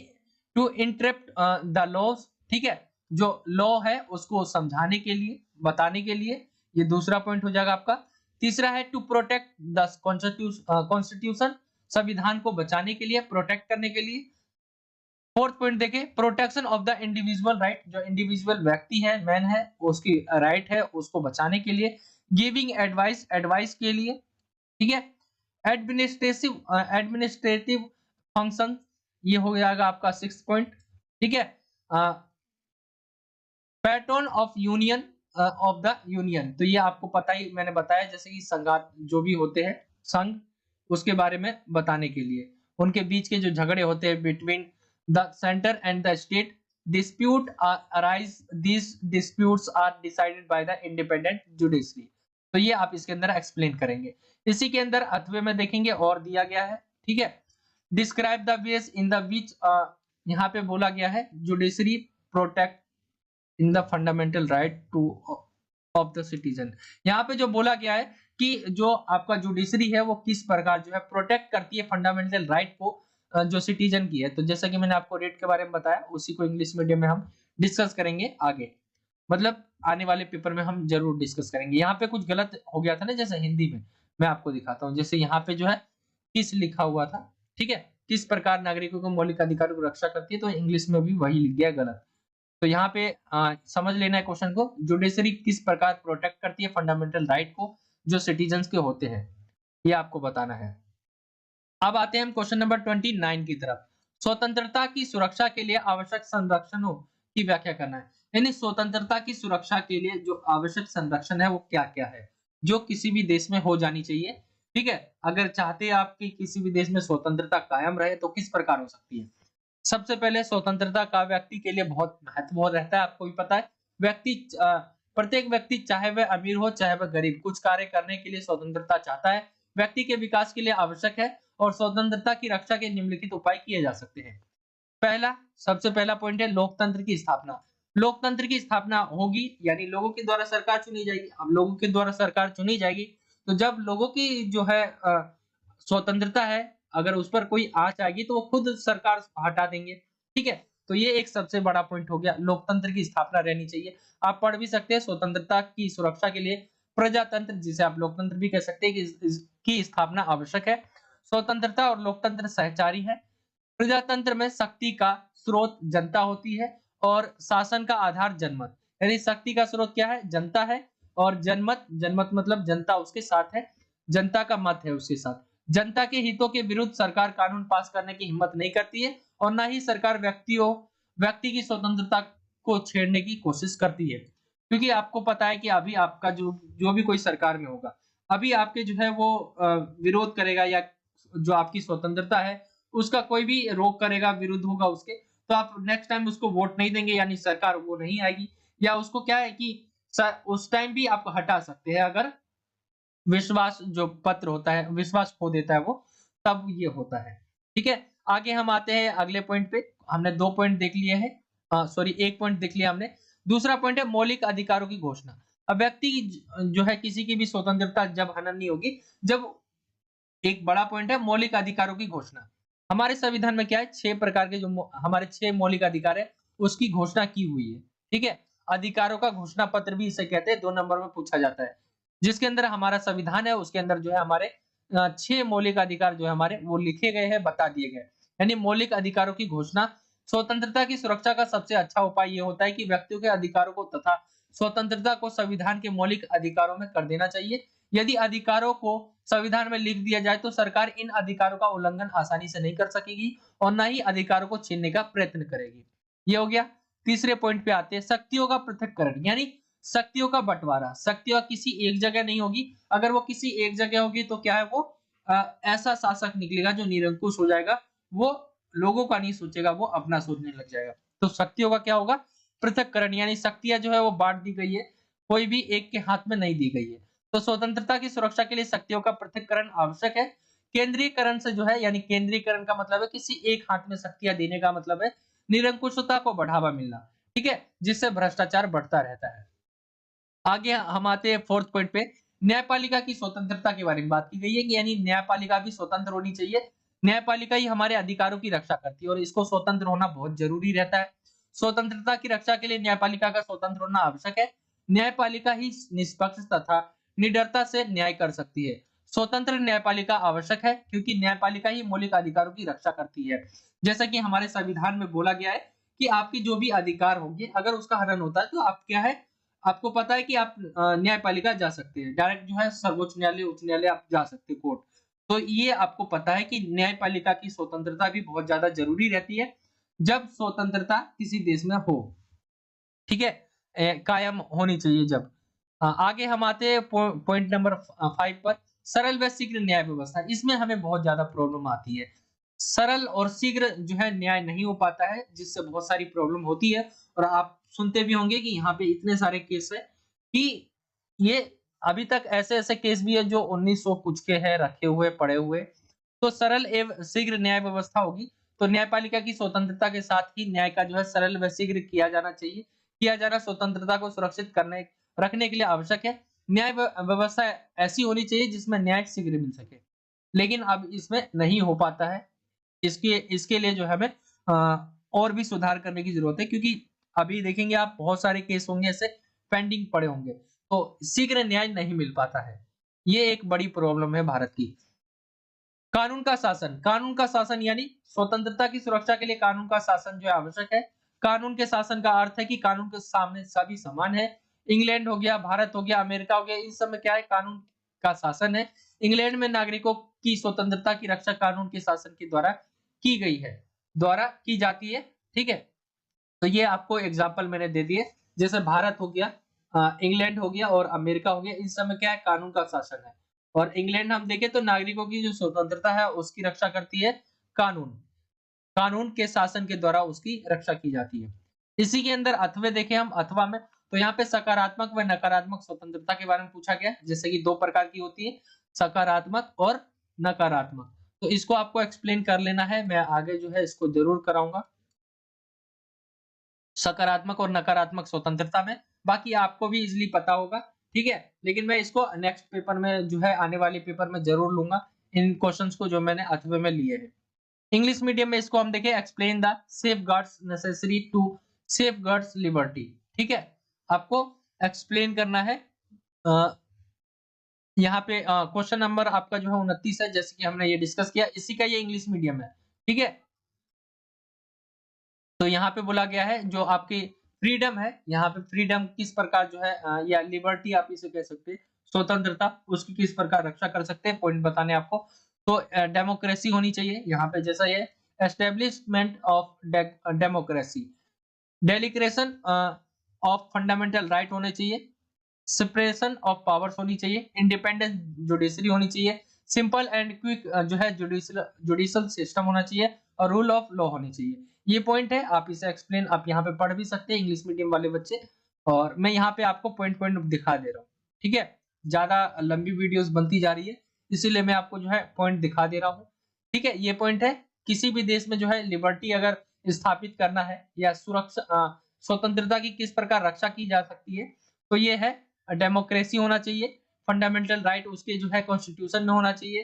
to interpret the laws. ठीक है, जो लॉ है उसको समझाने के लिए, बताने के लिए, ये दूसरा पॉइंट हो जाएगा आपका। तीसरा है टू प्रोटेक्ट द कॉन्स्टिट्यूशन, संविधान को बचाने के लिए, प्रोटेक्ट करने के लिए। फोर्थ पॉइंट देखें, protection of the individual right, जो इंडिविजुअल व्यक्ति है, मैन है, उसकी राइट है उसको बचाने के लिए। गिविंग एडवाइस, एडवाइस के लिए। ठीक है, एडमिनिस्ट्रेटिव फंक्शन, ये हो जाएगा आपका सिक्स पॉइंट। ठीक है, pattern of union of the union, तो ये आपको पता ही, मैंने बताया जैसे कि संघात जो भी होते हैं संघ, उसके बारे में बताने के लिए, उनके बीच के जो झगड़े होते हैं between the centre and the state, dispute arise, these disputes are decided by the independent judiciary। तो ये आप इसके अंदर एक्सप्लेन करेंगे। इसी के अंदर अथवे में देखेंगे और दिया गया है। ठीक है, describe the ways in the which, यहाँ पे बोला गया है judiciary protect in the fundamental right two of the citizen. यहाँ पे जो बोला गया है कि जो आपका जुडिशरी है वो किस प्रकार जो है प्रोटेक्ट करती है फंडामेंटल राइट को जो सिटीजन की है। तो जैसा कि मैंने आपको रेट के बारे में बताया, उसी को इंग्लिश मीडियम में हम डिस्कस करेंगे आगे, मतलब आने वाले पेपर में हम जरूर डिस्कस करेंगे। यहाँ पे कुछ गलत हो गया था ना, जैसे हिंदी में मैं आपको दिखाता हूँ, जैसे यहाँ पे जो है किस लिखा हुआ था, ठीक है, किस प्रकार नागरिकों को मौलिक अधिकारों को रक्षा करती है, तो इंग्लिश में भी वही लिख गया गलत। तो यहाँ पे समझ लेना है क्वेश्चन को, जुडिशरी किस प्रकार प्रोटेक्ट करती है फंडामेंटल राइट को जो सिटीजन्स के होते हैं, ये आपको बताना है। अब आते हैं हम क्वेश्चन नंबर 29 की तरफ। स्वतंत्रता की सुरक्षा के लिए आवश्यक संरक्षणों की व्याख्या करना है। यानी स्वतंत्रता की सुरक्षा के लिए जो आवश्यक संरक्षण है वो क्या क्या है, जो किसी भी देश में हो जानी चाहिए। ठीक है, अगर चाहते हैं आप कि किसी भी देश में स्वतंत्रता कायम रहे तो किस प्रकार हो सकती है। सबसे पहले स्वतंत्रता का व्यक्ति के लिए बहुत महत्व रहता है, आपको भी पता है। प्रत्येक व्यक्ति चाहे वह अमीर हो चाहे वह गरीब, कुछ कार्य करने के लिए स्वतंत्रता चाहता है, व्यक्ति के विकास के लिए आवश्यक है, और स्वतंत्रता की रक्षा के निम्नलिखित उपाय किए जा सकते हैं। सबसे पहला पॉइंट है लोकतंत्र की स्थापना। लोकतंत्र की स्थापना होगी यानी लोगों के द्वारा सरकार चुनी जाएगी। अब लोगों के द्वारा सरकार चुनी जाएगी तो जब लोगों की जो है स्वतंत्रता है, अगर उस पर कोई आंच आएगी तो वो खुद सरकार हटा देंगे। ठीक है, तो ये एक सबसे बड़ा पॉइंट हो गया, लोकतंत्र की स्थापना रहनी चाहिए। आप पढ़ भी सकते हैं स्वतंत्रता की सुरक्षा के लिए प्रजातंत्र, जिसे आप लोकतंत्र भी कह सकते हैं, की स्थापना आवश्यक है। स्वतंत्रता और लोकतंत्र सहचारी है। प्रजातंत्र में शक्ति का स्रोत जनता होती है और शासन का आधार जनमत, यानी शक्ति का स्रोत क्या है, जनता है, और जनमत मतलब जनता उसके साथ है, जनता का मत है उसके साथ। जनता के हितों के विरुद्ध सरकार कानून पास करने की हिम्मत नहीं करती है और ना ही सरकार व्यक्ति की स्वतंत्रता को छेड़ने की कोशिश करती है। क्योंकि आपको पता है कि अभी आपका जो भी कोई सरकार में होगा, अभी आपके जो है वो विरोध करेगा या जो आपकी स्वतंत्रता है उसका कोई भी रोक करेगा, विरुद्ध होगा उसके, तो आप नेक्स्ट टाइम उसको वोट नहीं देंगे, यानी सरकार वो नहीं आएगी। या उसको क्या है कि उस टाइम भी आप हटा सकते हैं, अगर विश्वास जो पत्र होता है, विश्वास खो देता है वो, तब ये होता है। ठीक है, आगे हम आते हैं अगले पॉइंट पे। हमने 2 पॉइंट देख लिए हैं, सॉरी, एक पॉइंट देख लिया हमने। दूसरा पॉइंट है मौलिक अधिकारों की घोषणा। अब व्यक्ति की जो है किसी की भी स्वतंत्रता जब हनन नहीं होगी, जब एक बड़ा पॉइंट है मौलिक अधिकारों की घोषणा। हमारे संविधान में क्या है, 6 प्रकार के जो हमारे 6 मौलिक अधिकार है, उसकी घोषणा की हुई है। ठीक है? अधिकारों का घोषणा पत्र भी इसे कहते हैं, 2 नंबर में पूछा जाता है। जिसके अंदर हमारा संविधान है, उसके अंदर जो है हमारे 6 मौलिक अधिकार जो है हमारे वो लिखे गए हैं, बता दिए गए हैं। यानी मौलिक अधिकारों की घोषणा। स्वतंत्रता की सुरक्षा का सबसे अच्छा उपाय ये होता है कि व्यक्तियों के अधिकारों को तथा स्वतंत्रता को संविधान के मौलिक अधिकारों में कर देना चाहिए। यदि अधिकारों को संविधान में लिख दिया जाए तो सरकार इन अधिकारों का उल्लंघन आसानी से नहीं कर सकेगी और ना ही अधिकारों को छीनने का प्रयत्न करेगी। ये हो गया। तीसरे पॉइंट पे आते हैं, शक्तियों का पृथक्करण, यानी शक्तियों का बंटवारा। शक्तियां किसी एक जगह नहीं होगी। अगर वो किसी एक जगह होगी तो क्या है, वो ऐसा शासक निकलेगा जो निरंकुश हो जाएगा। वो लोगों का नहीं सोचेगा, वो अपना सोचने लग जाएगा। तो शक्तियों का क्या होगा, पृथक्करण, यानी शक्तियां जो है वो बांट दी गई है, कोई भी एक के हाथ में नहीं दी गई है। तो स्वतंत्रता की सुरक्षा के लिए शक्तियों का पृथक्करण आवश्यक है। केंद्रीयकरण से जो है, यानी केंद्रीयकरण का मतलब है किसी एक हाथ में शक्तियां देने का मतलब है निरंकुशता को बढ़ावा मिलना। ठीक है? जिससे भ्रष्टाचार बढ़ता रहता है। आगे हम आते हैं फोर्थ पॉइंट पे। न्यायपालिका की स्वतंत्रता के बारे में बात की गई है कि यानी न्यायपालिका भी स्वतंत्र होनी चाहिए। न्यायपालिका ही हमारे अधिकारों की रक्षा करती है और इसको स्वतंत्र होना बहुत जरूरी रहता है। स्वतंत्रता की रक्षा के लिए न्यायपालिका का स्वतंत्र होना आवश्यक है। न्यायपालिका ही निष्पक्ष तथा निडरता से न्याय कर सकती है। स्वतंत्र न्यायपालिका आवश्यक है क्योंकि न्यायपालिका ही मौलिक अधिकारों की रक्षा करती है। जैसा कि हमारे संविधान में बोला गया है कि आपकी जो भी अधिकार होंगे, अगर उसका हनन होता है तो आप क्या है, आपको पता है कि आप न्यायपालिका जा सकते हैं, डायरेक्ट जो है सर्वोच्च न्यायालय, उच्च न्यायालय आप जा सकते हैं, कोर्ट। तो ये आपको पता है कि न्यायपालिका की स्वतंत्रता भी बहुत ज्यादा जरूरी रहती है जब स्वतंत्रता किसी देश में हो। ठीक है? कायम होनी चाहिए जब। आगे हम आते हैं पॉइंट नंबर 5 पर। सरल व शीघ्र न्याय व्यवस्था। इसमें हमें बहुत ज्यादा प्रॉब्लम आती है। सरल और शीघ्र जो है न्याय नहीं हो पाता है, जिससे बहुत सारी प्रॉब्लम होती है। और आप सुनते भी होंगे कि यहाँ पे इतने सारे केस है कि ये अभी तक ऐसे-ऐसे केस भी है जो 1900 कुछ के हैं, रखे हुए पड़े हुए। तो सरल एवं शीघ्र न्याय व्यवस्था होगी तो न्यायपालिका की स्वतंत्रता के साथ ही न्याय का जो है सरल व शीघ्र किया जाना चाहिए। किया जाना स्वतंत्रता को सुरक्षित करने रखने के लिए आवश्यक है। न्याय व्यवस्था ऐसी होनी चाहिए जिसमें न्याय शीघ्र मिल सके। लेकिन अब इसमें नहीं हो पाता है। इसके इसके लिए जो है हमें और भी सुधार करने की जरूरत है, क्योंकि अभी देखेंगे आप बहुत सारे केस होंगे ऐसे पेंडिंग पड़े होंगे, तो शीघ्र न्याय नहीं मिल पाता है। ये एक बड़ी प्रॉब्लम है भारत की। कानून का शासन। कानून का शासन यानी स्वतंत्रता की सुरक्षा के लिए कानून का शासन जो है आवश्यक है। कानून के शासन का अर्थ है कि कानून के सामने सभी समान है। इंग्लैंड हो गया, भारत हो गया, अमेरिका हो गया, इन सब में क्या है, कानून का शासन है। इंग्लैंड में नागरिकों की स्वतंत्रता की रक्षा कानून के शासन के द्वारा की गई है, द्वारा की जाती है। ठीक है? तो ये आपको एग्जाम्पल मैंने दे दिए। जैसे भारत हो गया, इंग्लैंड हो गया और अमेरिका हो गया, इन सब में क्या है, कानून का शासन है। और इंग्लैंड हम देखें तो नागरिकों की जो स्वतंत्रता है उसकी रक्षा करती है कानून। कानून के शासन के द्वारा उसकी रक्षा की जाती है। इसी के अंदर अथवे देखें हम, अथवा में तो यहाँ पे सकारात्मक व नकारात्मक स्वतंत्रता के बारे में पूछा गया है, जैसे कि 2 प्रकार की होती है, सकारात्मक और नकारात्मक। तो इसको आपको एक्सप्लेन कर लेना है, मैं आगे जो है इसको जरूर कराऊंगा सकारात्मक और नकारात्मक स्वतंत्रता में। बाकी आपको भी इजीली पता होगा। ठीक है? लेकिन मैं इसको नेक्स्ट पेपर में जो है, आने वाले पेपर में जरूर लूंगा इन क्वेश्चंस को जो मैंने अथवे में लिए हैं। इंग्लिश मीडियम में इसको हम देखें, explain the safeguards necessary to safeguards liberty. ठीक है? आपको एक्सप्लेन करना है। यहाँ पे क्वेश्चन नंबर आपका जो है 29 है, जैसे कि हमने ये डिस्कस किया, इसी का ये इंग्लिश मीडियम है। ठीक है? तो यहाँ पे बोला गया है जो आपकी फ्रीडम है, यहाँ पे फ्रीडम किस प्रकार जो है या लिबर्टी आप इसे कह सकते हैं, स्वतंत्रता, उसकी किस प्रकार रक्षा कर सकते हैं, पॉइंट बताने आपको। तो डेमोक्रेसी होनी चाहिए यहाँ पे, जैसा ये establishment of democracy, declaration of fundamental right होने चाहिए, सेपरेशन ऑफ पावर्स होनी चाहिए, इंडिपेंडेंट जुडिशरी होनी चाहिए, सिंपल एंड क्विक जो है जुडिशियल सिस्टम होना चाहिए और रूल ऑफ लॉ होनी चाहिए। ये पॉइंट है, आप इसे एक्सप्लेन आप यहाँ पे पढ़ भी सकते हैं इंग्लिश मीडियम वाले बच्चे। और मैं यहाँ पे आपको पॉइंट पॉइंट दिखा दे रहा हूँ। ठीक है? ज्यादा लंबी वीडियोस बनती जा रही है, इसीलिए मैं आपको जो है पॉइंट दिखा दे रहा हूँ। ठीक है? ये पॉइंट है, किसी भी देश में जो है लिबर्टी अगर स्थापित करना है या स्वतंत्रता की किस प्रकार रक्षा की जा सकती है, तो ये है डेमोक्रेसी होना चाहिए, फंडामेंटल राइट उसके जो है कॉन्स्टिट्यूशन में होना चाहिए,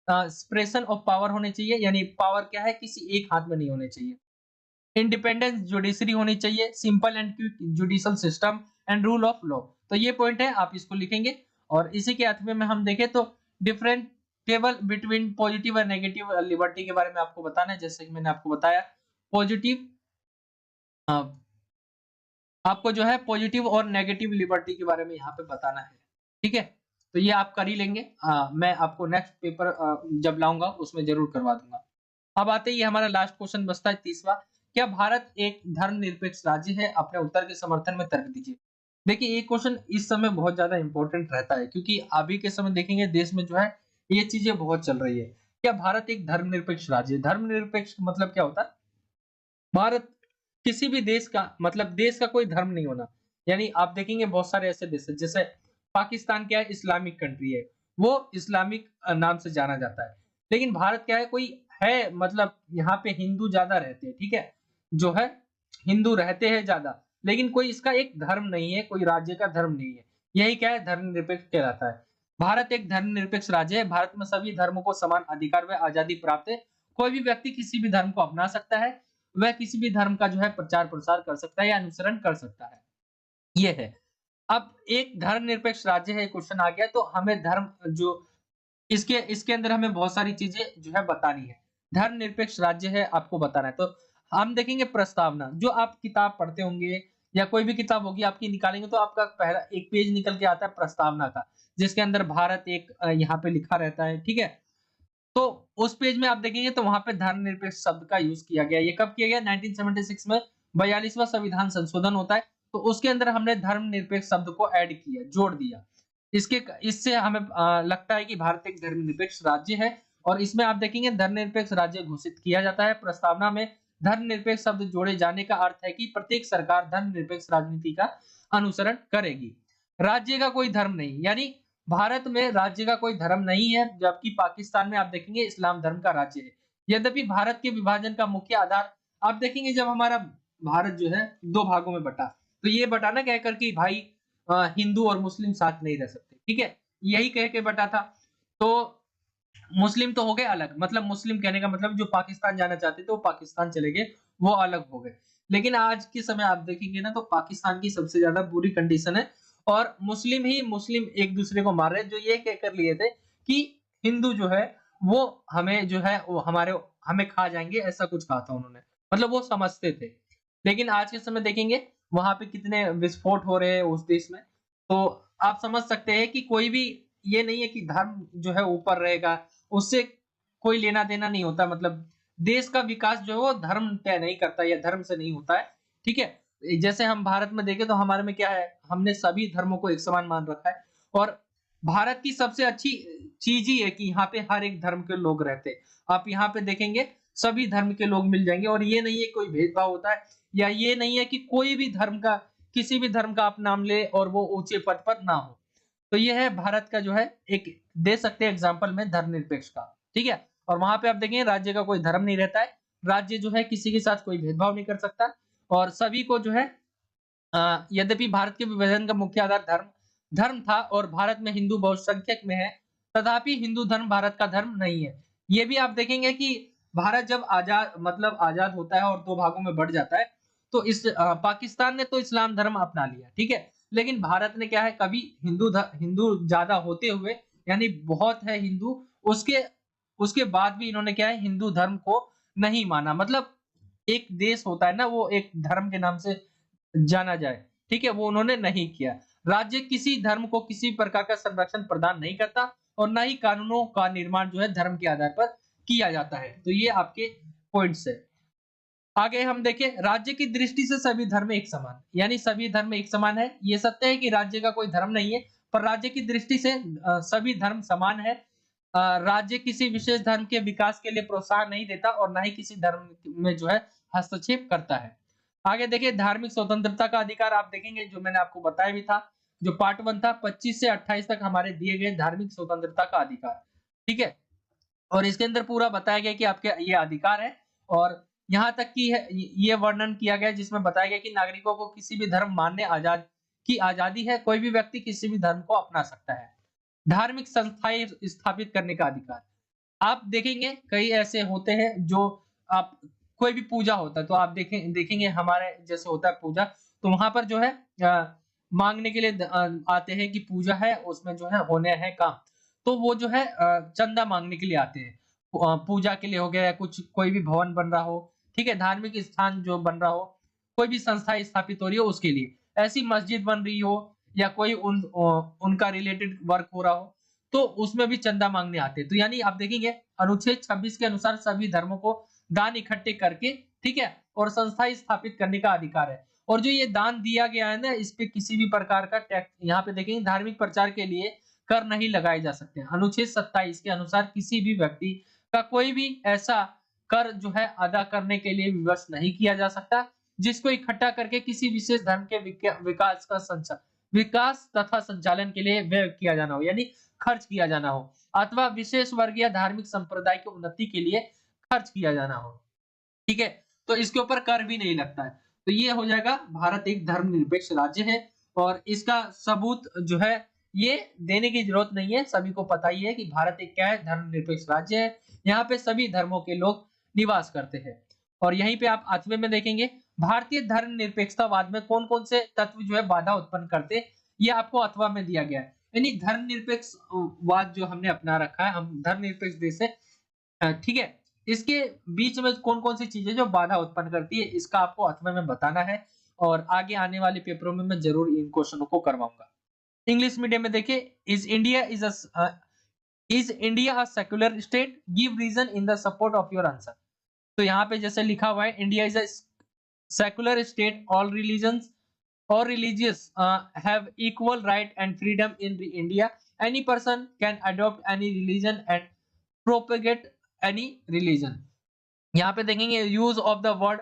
सेपरेशन ऑफ पावर होने चाहिए, यानी पावर क्या है किसी एक हाथ में नहीं होने चाहिए, इंडिपेंडेंस जुडिशरी होनी चाहिए, simple and quick judicial system and rule of law. तो ये पॉइंट है, आप इसको लिखेंगे। और इसी के अर्थ में हम देखें तो डिफरेंट टेबल बिटवीन पॉजिटिव और नेगेटिव लिबर्टी के बारे में आपको बताना है। जैसे कि मैंने आपको बताया पॉजिटिव, आपको जो है पॉजिटिव और नेगेटिव लिबर्टी के बारे में यहाँ पे बताना है, ठीक है। तो ये आप कर ही लेंगे, मैं आपको नेक्स्ट पेपर जब लाऊंगा उसमें जरूर करवा दूंगा। अब आते ही हमारा लास्ट क्वेश्चन बचता है 30वां, क्या भारत एक धर्मनिरपेक्ष राज्य है? अपने उत्तर के समर्थन में तर्क दीजिए। देखिए ये क्वेश्चन इस समय बहुत ज्यादा इंपॉर्टेंट रहता है, क्योंकि अभी के समय देखेंगे देश में जो है ये चीजें बहुत चल रही है। क्या भारत एक धर्मनिरपेक्ष राज्य है? धर्मनिरपेक्ष मतलब क्या होता है? भारत किसी भी देश का मतलब देश का कोई धर्म नहीं होना, यानी आप देखेंगे बहुत सारे ऐसे देश है, जैसे पाकिस्तान क्या है इस्लामिक कंट्री है, वो इस्लामिक नाम से जाना जाता है। लेकिन भारत क्या है, कोई है मतलब यहाँ पे हिंदू ज्यादा रहते हैं, ठीक है, जो है हिंदू रहते हैं ज्यादा, लेकिन कोई इसका एक धर्म नहीं है, कोई राज्य का धर्म नहीं है। यही क्या है, धर्मनिरपेक्ष कहलाता है। भारत एक धर्मनिरपेक्ष राज्य है। भारत में सभी धर्मों को समान अधिकार व आजादी प्राप्त है। कोई भी व्यक्ति किसी भी धर्म को अपना सकता है, वह किसी भी धर्म का जो है प्रचार प्रसार कर सकता है या अनुसरण कर सकता है, ये है। अब एक धर्मनिरपेक्ष राज्य है, क्वेश्चन आ गया, तो हमें धर्म जो इसके इसके अंदर हमें बहुत सारी चीजें जो है बतानी है। धर्मनिरपेक्ष राज्य है आपको बताना है, तो हम देखेंगे प्रस्तावना। जो आप किताब पढ़ते होंगे या कोई भी किताब होगी आपकी निकालेंगे, तो आपका पहला एक पेज निकल के आता है प्रस्तावना का, जिसके अंदर भारत एक यहाँ पे लिखा रहता है, ठीक है। तो उस पेज में आप देखेंगे तो वहां पे धर्मनिरपेक्ष शब्द का यूज किया गया। ये कब किया गया? 1976 में 42वां संविधान संशोधन होता है, तो उसके अंदर हमने धर्मनिरपेक्ष शब्द को ऐड किया, जोड़ दिया। इससे हमें लगता है कि भारत एक धर्मनिरपेक्ष राज्य है, और इसमें आप देखेंगे धर्मनिरपेक्ष राज्य घोषित किया जाता है। प्रस्तावना में धर्मनिरपेक्ष शब्द जोड़े जाने का अर्थ है कि प्रत्येक सरकार धर्मनिरपेक्ष राजनीति का अनुसरण करेगी। राज्य का कोई धर्म नहीं, यानी भारत में राज्य का कोई धर्म नहीं है, जबकि पाकिस्तान में आप देखेंगे इस्लाम धर्म का राज्य है। यद्यपि भारत के विभाजन का मुख्य आधार आप देखेंगे, जब हमारा भारत जो है दो भागों में बटा, तो ये बटाना कहकर कि भाई हिंदू और मुस्लिम साथ नहीं रह सकते, ठीक है, यही कह के बटा था। तो मुस्लिम तो हो गए अलग, मतलब मुस्लिम कहने का मतलब जो पाकिस्तान जाना चाहते थे वो पाकिस्तान चले गए, वो अलग हो गए। लेकिन आज के समय आप देखेंगे ना, तो पाकिस्तान की सबसे ज्यादा बुरी कंडीशन है, और मुस्लिम ही मुस्लिम एक दूसरे को मार रहे हैं, जो ये कह कर लिए थे कि हिंदू जो है वो हमें जो है वो हमें खा जाएंगे, ऐसा कुछ कहा था उन्होंने, मतलब वो समझते थे। लेकिन आज के समय देखेंगे वहां पे कितने विस्फोट हो रहे हैं उस देश में, तो आप समझ सकते हैं कि कोई भी ये नहीं है कि धर्म जो है ऊपर रहेगा, उससे कोई लेना देना नहीं होता। मतलब देश का विकास जो है वो धर्म तय नहीं करता या धर्म से नहीं होता है, ठीक है। जैसे हम भारत में देखें तो हमारे में क्या है, हमने सभी धर्मों को एक समान मान रखा है, और भारत की सबसे अच्छी चीज ही है कि यहाँ पे हर एक धर्म के लोग रहते हैं। आप यहाँ पे देखेंगे सभी धर्म के लोग मिल जाएंगे, और ये नहीं है कोई भेदभाव होता है, या ये नहीं है कि कोई भी धर्म का किसी भी धर्म का आप नाम ले और वो ऊंचे पद पर ना हो। तो ये है भारत का जो है एक दे सकते हैं एग्जाम्पल में धर्मनिरपेक्ष का, ठीक है। और वहां पे आप देखेंगे राज्य का कोई धर्म नहीं रहता है, राज्य जो है किसी के साथ कोई भेदभाव नहीं कर सकता, और सभी को जो है यद्यपि भारत के विभाजन का मुख्य आधार धर्म धर्म था, और भारत में हिंदू बहुसंख्यक में है, तथापि हिंदू धर्म भारत का धर्म नहीं है। ये भी आप देखेंगे कि भारत जब आजाद होता है और दो भागों में बढ़ जाता है, तो पाकिस्तान ने तो इस्लाम धर्म अपना लिया, ठीक है, लेकिन भारत ने क्या है, कभी हिंदू ज्यादा होते हुए, यानी बहुत है हिंदू, उसके उसके बाद भी इन्होंने क्या है, हिंदू धर्म को नहीं माना। मतलब एक देश होता है ना, वो एक धर्म के नाम से जाना जाए, ठीक है, वो उन्होंने नहीं किया। राज्य किसी धर्म को किसी प्रकार का संरक्षण प्रदान नहीं करता, और न ही कानूनों का निर्माण जो है धर्म के आधार पर किया जाता है। तो ये आपके पॉइंट्स है। आगे हम देखें, राज्य की दृष्टि से सभी धर्म एक समान, यानी सभी धर्म एक समान है। ये सत्य है कि राज्य का कोई धर्म नहीं है, पर राज्य की दृष्टि से सभी धर्म समान है। राज्य किसी विशेष धर्म के विकास के लिए प्रोत्साहन नहीं देता, और ना ही किसी धर्म में जो है हस्तक्षेप करता है। आगे देखिए, धार्मिक स्वतंत्रता का अधिकार आप देखेंगे, जो मैंने आपको बताया भी था, जो पार्ट 1 था, 25 से 28 तक हमारे दिए गए धार्मिक स्वतंत्रता का अधिकार, ठीक है। और इसके अंदर पूरा बताया गया कि आपके ये अधिकार है, और यहाँ तक कि है ये वर्णन किया गया जिसमें बताया गया कि नागरिकों को किसी भी धर्म मानने की आजादी है, कोई भी व्यक्ति किसी भी धर्म को अपना सकता है। धार्मिक संस्थाएं स्थापित करने का अधिकार। आप देखेंगे कई ऐसे होते हैं जो आप कोई भी पूजा होता है तो आप देखेंगे हमारे जैसे होता है पूजा, तो वहां पर जो है मांगने के लिए आते हैं कि पूजा है उसमें जो है होने हैं काम, तो वो जो है चंदा मांगने के लिए आते हैं। पूजा के लिए हो गया, कुछ कोई भी भवन बन रहा हो, ठीक है, धार्मिक स्थान जो बन रहा हो, कोई भी संस्था स्थापित हो रही हो उसके लिए, ऐसी मस्जिद बन रही हो या कोई उनका रिलेटेड वर्क हो रहा हो, तो उसमें भी चंदा मांगने आते हैं। तो यानी आप देखेंगे अनुच्छेद 26 के अनुसार सभी धर्मों को दान इकट्ठे करके, ठीक है, और संस्था स्थापित करने का अधिकार है। और जो ये दान दिया गया है ना, इस पे किसी भी प्रकार का टैक्स, यहाँ पे देखेंगे धार्मिक प्रचार के लिए कर नहीं लगाए जा सकते। अनुच्छेद 27 के अनुसार किसी भी व्यक्ति का कोई भी ऐसा कर जो है अदा करने के लिए विवश नहीं किया जा सकता जिसको इकट्ठा करके किसी विशेष धर्म के विकास तथा संचालन के लिए व्यय किया जाना हो, यानी खर्च किया जाना हो, अथवा विशेष वर्ग या धार्मिक संप्रदाय की उन्नति के लिए खर्च किया जाना हो, ठीक है, तो इसके ऊपर कर भी नहीं लगता है। तो ये हो जाएगा भारत एक धर्मनिरपेक्ष राज्य है, और इसका सबूत जो है ये देने की जरूरत नहीं है, सभी को पता ही है कि भारत एक क्या है, धर्मनिरपेक्ष राज्य है। यहाँ पे सभी धर्मों के लोग निवास करते हैं। और यहीं पे आप 8वें में देखेंगे भारतीय धर्मनिरपेक्षतावाद में कौन कौन से तत्व जो है बाधा उत्पन्न करते, ये आपको 8वां में दिया गया है। यानी धर्मनिरपेक्षवाद जो हमने अपना रखा है, हम धर्मनिरपेक्ष देश है, ठीक है, इसके बीच में कौन कौन सी चीजें जो बाधा उत्पन्न करती है, इसका आपको 8वें में बताना है, और आगे आने वाले पेपरों में मैं जरूर इन क्वेश्चनों को करवाऊंगा। इंग्लिश मीडियम में देखिए, is India a secular state, give reason in the support of your answer. तो यहाँ पे जैसे लिखा हुआ है, India is a secular state, all religions or religious have equal right and freedom in India. Any person can adopt any religion and propagate any religion. यहाँ पे देखेंगे use of the word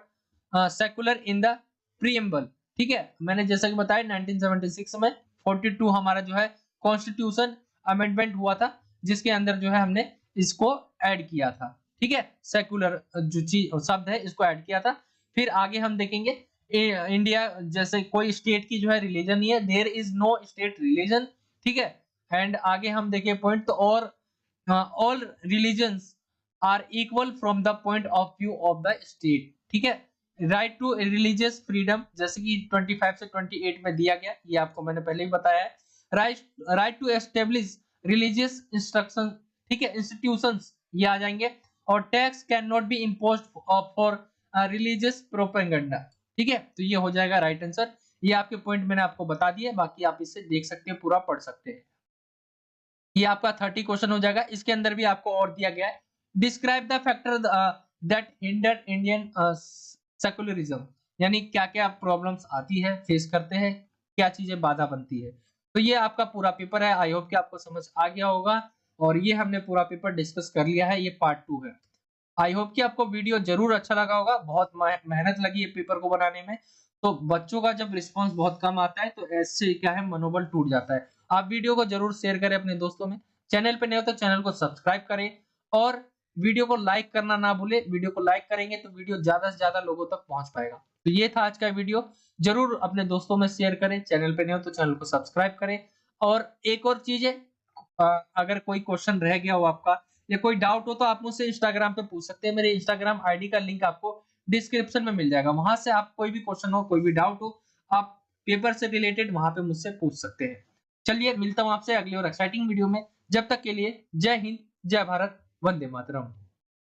secular in the preamble, ठीक है, मैंने जैसा कि बताया 1976 में 42 हमारा जो है कॉन्स्टिट्यूशन अमेंडमेंट हुआ था, जिसके अंदर जो है हमने इसको ऐड किया था, ठीक है, सेकुलर जो चीज शब्द है इसको ऐड किया था। फिर आगे हम देखेंगे इंडिया जैसे कोई स्टेट की जो है रिलीजन नहीं है, there is no state religion, ठीक है, एंड आगे हम देखें पॉइंट, तो और all religions are equal from the point of view of the state, ठीक है, राइट टू रिलीजियस फ्रीडम जैसे कि 25 से 28 में दिया गया, ये आपको मैंने पहले ही बताया है। Right to establish religious instruction, ठीक है, इंस्टीट्यूशंस ये आ जाएंगे, और tax can not be imposed for religious propaganda, ठीक है, तो ये हो जाएगा राइट आंसर। ये आपके पॉइंट मैंने आपको बता दिए, बाकी आप इससे देख सकते हैं, पूरा पढ़ सकते हैं। ये आपका 30 क्वेश्चन हो जाएगा। इसके अंदर भी आपको और दिया गया है, describe the factor that hinder Indian secularism, यानी क्या क्या प्रॉब्लम्स आती है, फेस करते हैं, क्या चीजें बाधा बनती है। तो ये आपका पूरा पेपर है, आई होप कि आपको समझ आ गया होगा, और ये हमने पूरा पेपर डिस्कस कर लिया है, ये पार्ट 2 है। आई होप कि आपको वीडियो जरूर अच्छा लगा होगा, बहुत मेहनत लगी है पेपर को बनाने में, तो बच्चों का जब रिस्पांस बहुत कम आता है तो ऐसे क्या है, मनोबल टूट जाता है। आप वीडियो को जरूर शेयर करें अपने दोस्तों में, चैनल पे नए हो तो चैनल को सब्सक्राइब करें, और वीडियो को लाइक करना ना भूले, वीडियो को लाइक करेंगे तो वीडियो ज्यादा से ज्यादा लोगों तक पहुंच पाएगा। तो ये था आज का वीडियो, जरूर अपने दोस्तों में शेयर करें, चैनल पे नए हो तो चैनल को सब्सक्राइब करें। और एक और चीज है, अगर कोई क्वेश्चन रह गया हो आपका या कोई डाउट हो तो आप मुझसे इंस्टाग्राम पे पूछ सकते हैं, मेरे इंस्टाग्राम आईडी का लिंक आपको डिस्क्रिप्शन में मिल जाएगा, वहां से आप कोई भी क्वेश्चन हो, कोई भी डाउट हो, आप पेपर से रिलेटेड वहां पे मुझसे पूछ सकते हैं। चलिए मिलता हूं आपसे अगली और एक्साइटिंग वीडियो में, जब तक के लिए जय हिंद, जय भारत, वंदे मातरम।